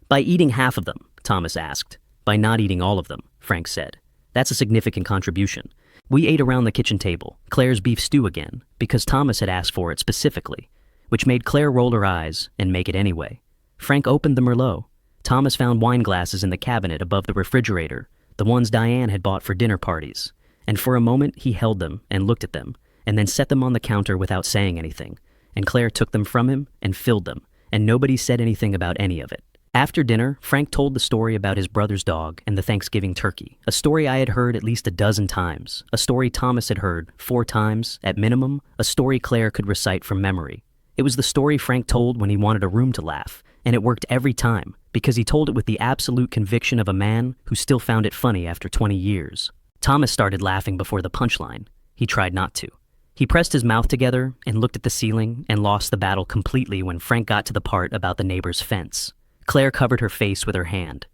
By eating half of them. Thomas asked. By not eating all of them, Frank said. That's a significant contribution. We ate around the kitchen table, Claire's beef stew again, because Thomas had asked for it specifically, which made Claire roll her eyes and make it anyway. Frank opened the Merlot. Thomas found wine glasses in the cabinet above the refrigerator, the ones Diane had bought for dinner parties, and for a moment he held them and looked at them, and then set them on the counter without saying anything, and Claire took them from him and filled them, and nobody said anything about any of it. After dinner, Frank told the story about his brother's dog and the Thanksgiving turkey, a story I had heard at least a dozen times, a story Thomas had heard 4 times, at minimum, a story Claire could recite from memory. It was the story Frank told when he wanted a room to laugh, and it worked every time, because he told it with the absolute conviction of a man who still found it funny after 20 years. Thomas started laughing before the punchline. He tried not to. He pressed his mouth together and looked at the ceiling and lost the battle completely when Frank got to the part about the neighbor's fence. Claire covered her face with her hand.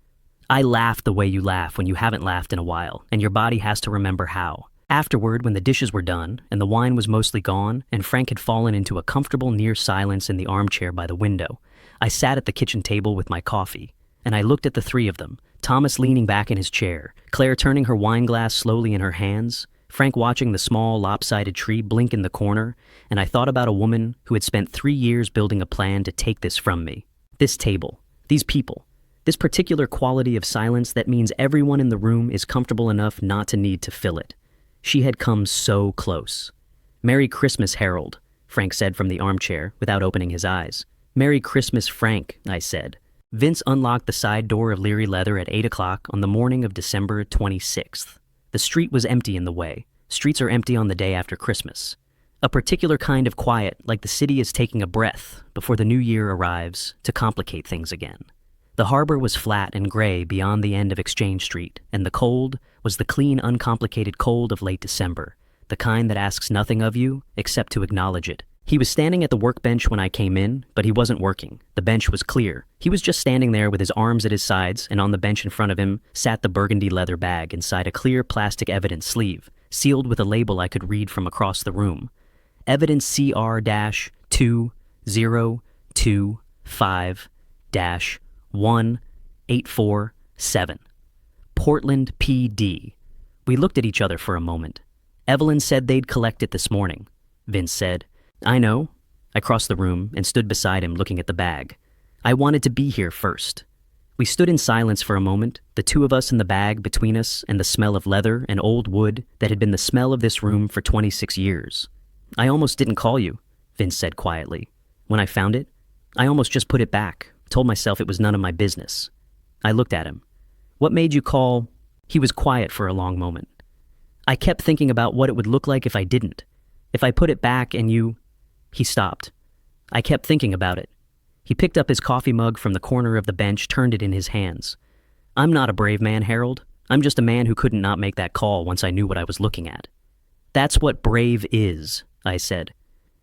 I laughed the way you laugh when you haven't laughed in a while, and your body has to remember how. Afterward, when the dishes were done, and the wine was mostly gone, and Frank had fallen into a comfortable near silence in the armchair by the window, I sat at the kitchen table with my coffee, and I looked at the 3 of them, Thomas leaning back in his chair, Claire turning her wine glass slowly in her hands, Frank watching the small, lopsided tree blink in the corner, and I thought about a woman who had spent 3 years building a plan to take this from me. This table. These people, this particular quality of silence that means everyone in the room is comfortable enough not to need to fill it. She had come so close. Merry Christmas, Harold, Frank said from the armchair without opening his eyes. Merry Christmas, Frank, I said. Vince unlocked the side door of Leary Leather at 8 o'clock on the morning of December 26th. The street was empty in the way. Streets are empty on the day after Christmas. A particular kind of quiet, like the city is taking a breath before the new year arrives to complicate things again. The harbor was flat and gray beyond the end of Exchange Street, and the cold was the clean, uncomplicated cold of late December, the kind that asks nothing of you except to acknowledge it. He was standing at the workbench when I came in, but he wasn't working. The bench was clear. He was just standing there with his arms at his sides, and on the bench in front of him sat the burgundy leather bag inside a clear plastic evidence sleeve, sealed with a label I could read from across the room. Evidence CR-2025-1847. Portland, PD. We looked at each other for a moment. Evelyn said they'd collect it this morning. Vince said, I know. I crossed the room and stood beside him looking at the bag. I wanted to be here first. We stood in silence for a moment, the 2 of us in the bag between us and the smell of leather and old wood that had been the smell of this room for 26 years. I almost didn't call you, Vince said quietly. When I found it, I almost just put it back, told myself it was none of my business. I looked at him. What made you call? He was quiet for a long moment. I kept thinking about what it would look like if I didn't. If I put it back and you... He stopped. I kept thinking about it. He picked up his coffee mug from the corner of the bench, turned it in his hands. I'm not a brave man, Harold. I'm just a man who couldn't not make that call once I knew what I was looking at. That's what brave is, I said.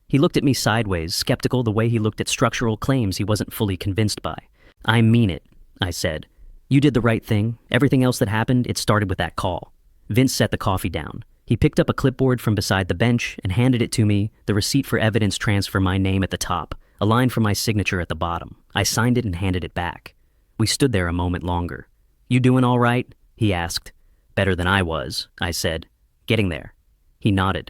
He looked at me sideways, skeptical the way he looked at structural claims he wasn't fully convinced by. I mean it, I said. You did the right thing. Everything else that happened, it started with that call. Vince set the coffee down. He picked up a clipboard from beside the bench and handed it to me, the receipt for evidence transfer, my name at the top, a line for my signature at the bottom. I signed it and handed it back. We stood there a moment longer. You doing all right? He asked. Better than I was, I said. Getting there. He nodded.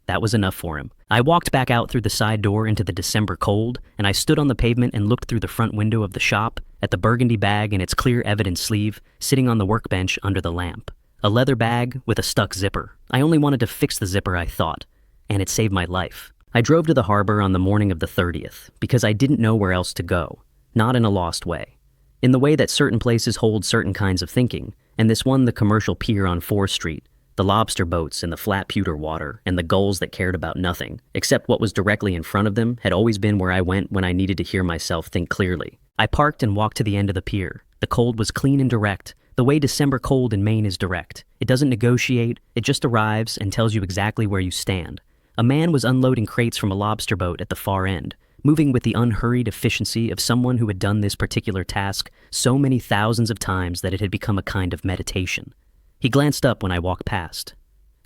That was enough for him. I walked back out through the side door into the December cold, and I stood on the pavement and looked through the front window of the shop at the burgundy bag in its clear evidence sleeve, sitting on the workbench under the lamp. A leather bag with a stuck zipper. I only wanted to fix the zipper, I thought, and it saved my life. I drove to the harbor on the morning of the 30th because I didn't know where else to go, not in a lost way. In the way that certain places hold certain kinds of thinking, and this one the commercial pier on 4th Street, the lobster boats in the flat pewter water, and the gulls that cared about nothing, except what was directly in front of them, had always been where I went when I needed to hear myself think clearly. I parked and walked to the end of the pier. The cold was clean and direct, the way December cold in Maine is direct. It doesn't negotiate, it just arrives and tells you exactly where you stand. A man was unloading crates from a lobster boat at the far end, moving with the unhurried efficiency of someone who had done this particular task so many thousands of times that it had become a kind of meditation. He glanced up when I walked past.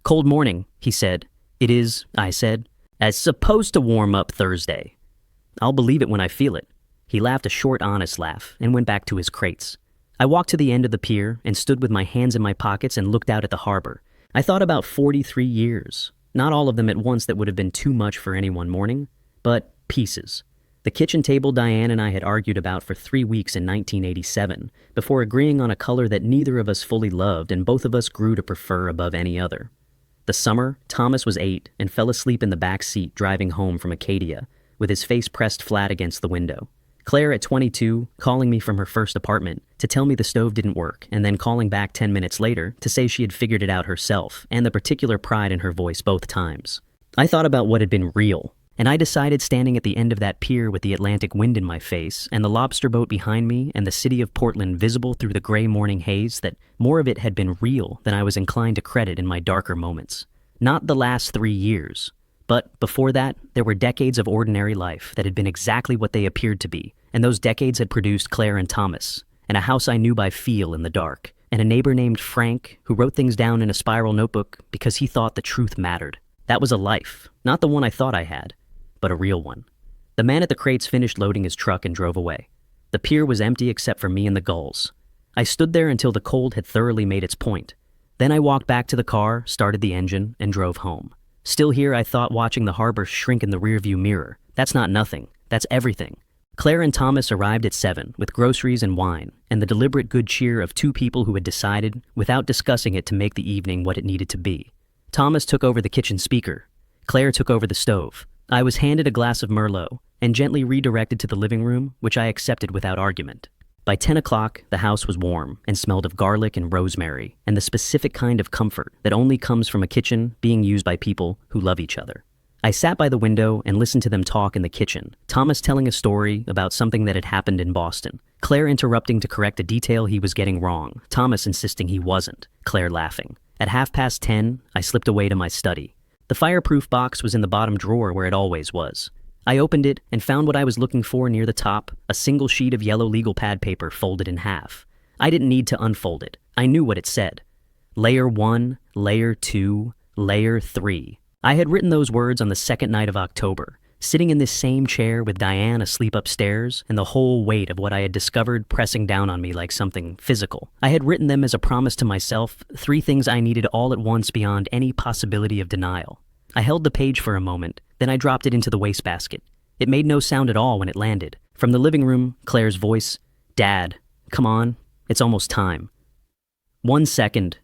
Cold morning, he said. It is, I said. As supposed to warm up Thursday. I'll believe it when I feel it. He laughed a short, honest laugh and went back to his crates. I walked to the end of the pier and stood with my hands in my pockets and looked out at the harbor. I thought about 43 years. Not all of them at once, that would have been too much for any one morning, but pieces. The kitchen table Diane and I had argued about for 3 weeks in 1987, before agreeing on a color that neither of us fully loved and both of us grew to prefer above any other. The summer, Thomas was 8 and fell asleep in the back seat driving home from Acadia, with his face pressed flat against the window. Claire at 22, calling me from her first apartment to tell me the stove didn't work, and then calling back 10 minutes later to say she had figured it out herself, and the particular pride in her voice both times. I thought about what had been real, and I decided, standing at the end of that pier with the Atlantic wind in my face and the lobster boat behind me and the city of Portland visible through the gray morning haze, that more of it had been real than I was inclined to credit in my darker moments. Not the last 3 years, but before that, there were decades of ordinary life that had been exactly what they appeared to be, and those decades had produced Claire and Thomas, and a house I knew by feel in the dark, and a neighbor named Frank who wrote things down in a spiral notebook because he thought the truth mattered. That was a life, not the one I thought I had, but a real one. The man at the crates finished loading his truck and drove away. The pier was empty except for me and the gulls. I stood there until the cold had thoroughly made its point. Then I walked back to the car, started the engine, and drove home. Still here, I thought, watching the harbor shrink in the rearview mirror. That's not nothing. That's everything. Claire and Thomas arrived at 7 with groceries and wine, and the deliberate good cheer of 2 people who had decided, without discussing it, to make the evening what it needed to be. Thomas took over the kitchen speaker. Claire took over the stove. I was handed a glass of Merlot and gently redirected to the living room, which I accepted without argument. By 10 o'clock, the house was warm and smelled of garlic and rosemary and the specific kind of comfort that only comes from a kitchen being used by people who love each other. I sat by the window and listened to them talk in the kitchen, Thomas telling a story about something that had happened in Boston, Claire interrupting to correct a detail he was getting wrong, Thomas insisting he wasn't, Claire laughing. At 10:30, I slipped away to my study. The fireproof box was in the bottom drawer where it always was. I opened it and found what I was looking for near the top, a single sheet of yellow legal pad paper folded in half. I didn't need to unfold it. I knew what it said. Layer 1, Layer 2, Layer 3. I had written those words on the second night of October, sitting in this same chair with Diane asleep upstairs and the whole weight of what I had discovered pressing down on me like something physical. I had written them as a promise to myself, 3 things I needed all at once beyond any possibility of denial. I held the page for a moment, then I dropped it into the wastebasket. It made no sound at all when it landed. From the living room, Claire's voice, "Dad, come on, it's almost time." 1 second.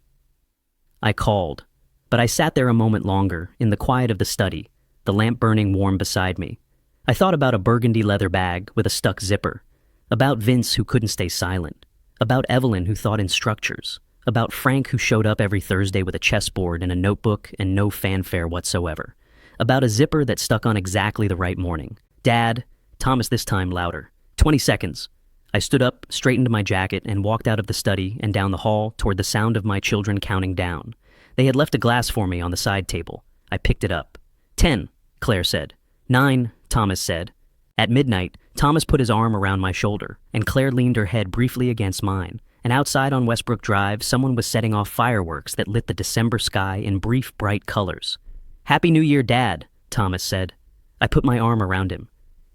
I called, but I sat there a moment longer, in the quiet of the study, the lamp burning warm beside me. I thought about a burgundy leather bag with a stuck zipper, about Vince who couldn't stay silent, about Evelyn who thought in structures, about Frank who showed up every Thursday with a chessboard and a notebook and no fanfare whatsoever, about a zipper that stuck on exactly the right morning. "Dad," Thomas this time louder. 20 seconds. I stood up, straightened my jacket, and walked out of the study and down the hall toward the sound of my children counting down. They had left a glass for me on the side table. I picked it up. 10, Claire said. 9, Thomas said. At midnight, Thomas put his arm around my shoulder, and Claire leaned her head briefly against mine, and outside on Westbrook Drive, someone was setting off fireworks that lit the December sky in brief, bright colors. "Happy New Year, Dad," Thomas said. I put my arm around him.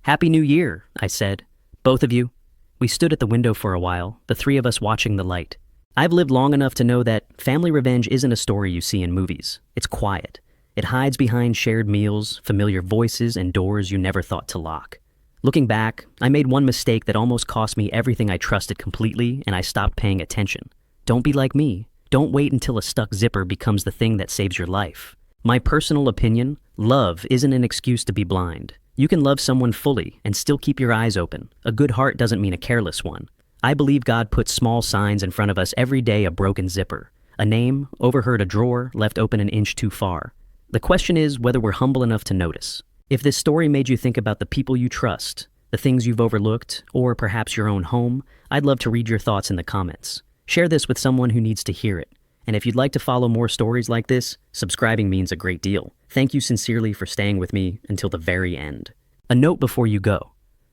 "Happy New Year," I said. "Both of you." We stood at the window for a while, the 3 of us watching the light. I've lived long enough to know that family revenge isn't a story you see in movies. It's quiet. It hides behind shared meals, familiar voices, and doors you never thought to lock. Looking back, I made one mistake that almost cost me everything I trusted completely, and I stopped paying attention. Don't be like me. Don't wait until a stuck zipper becomes the thing that saves your life. My personal opinion, love isn't an excuse to be blind. You can love someone fully and still keep your eyes open. A good heart doesn't mean a careless one. I believe God puts small signs in front of us every day: a broken zipper, a name, overheard a drawer left open an inch too far. The question is whether we're humble enough to notice. If this story made you think about the people you trust, the things you've overlooked, or perhaps your own home, I'd love to read your thoughts in the comments. Share this with someone who needs to hear it. And if you'd like to follow more stories like this, subscribing means a great deal. Thank you sincerely for staying with me until the very end. A note before you go.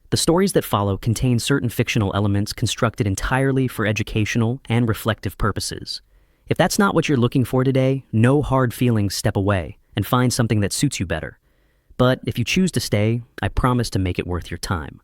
The stories that follow contain certain fictional elements constructed entirely for educational and reflective purposes. If that's not what you're looking for today, no hard feelings, step away and find something that suits you better. But if you choose to stay, I promise to make it worth your time.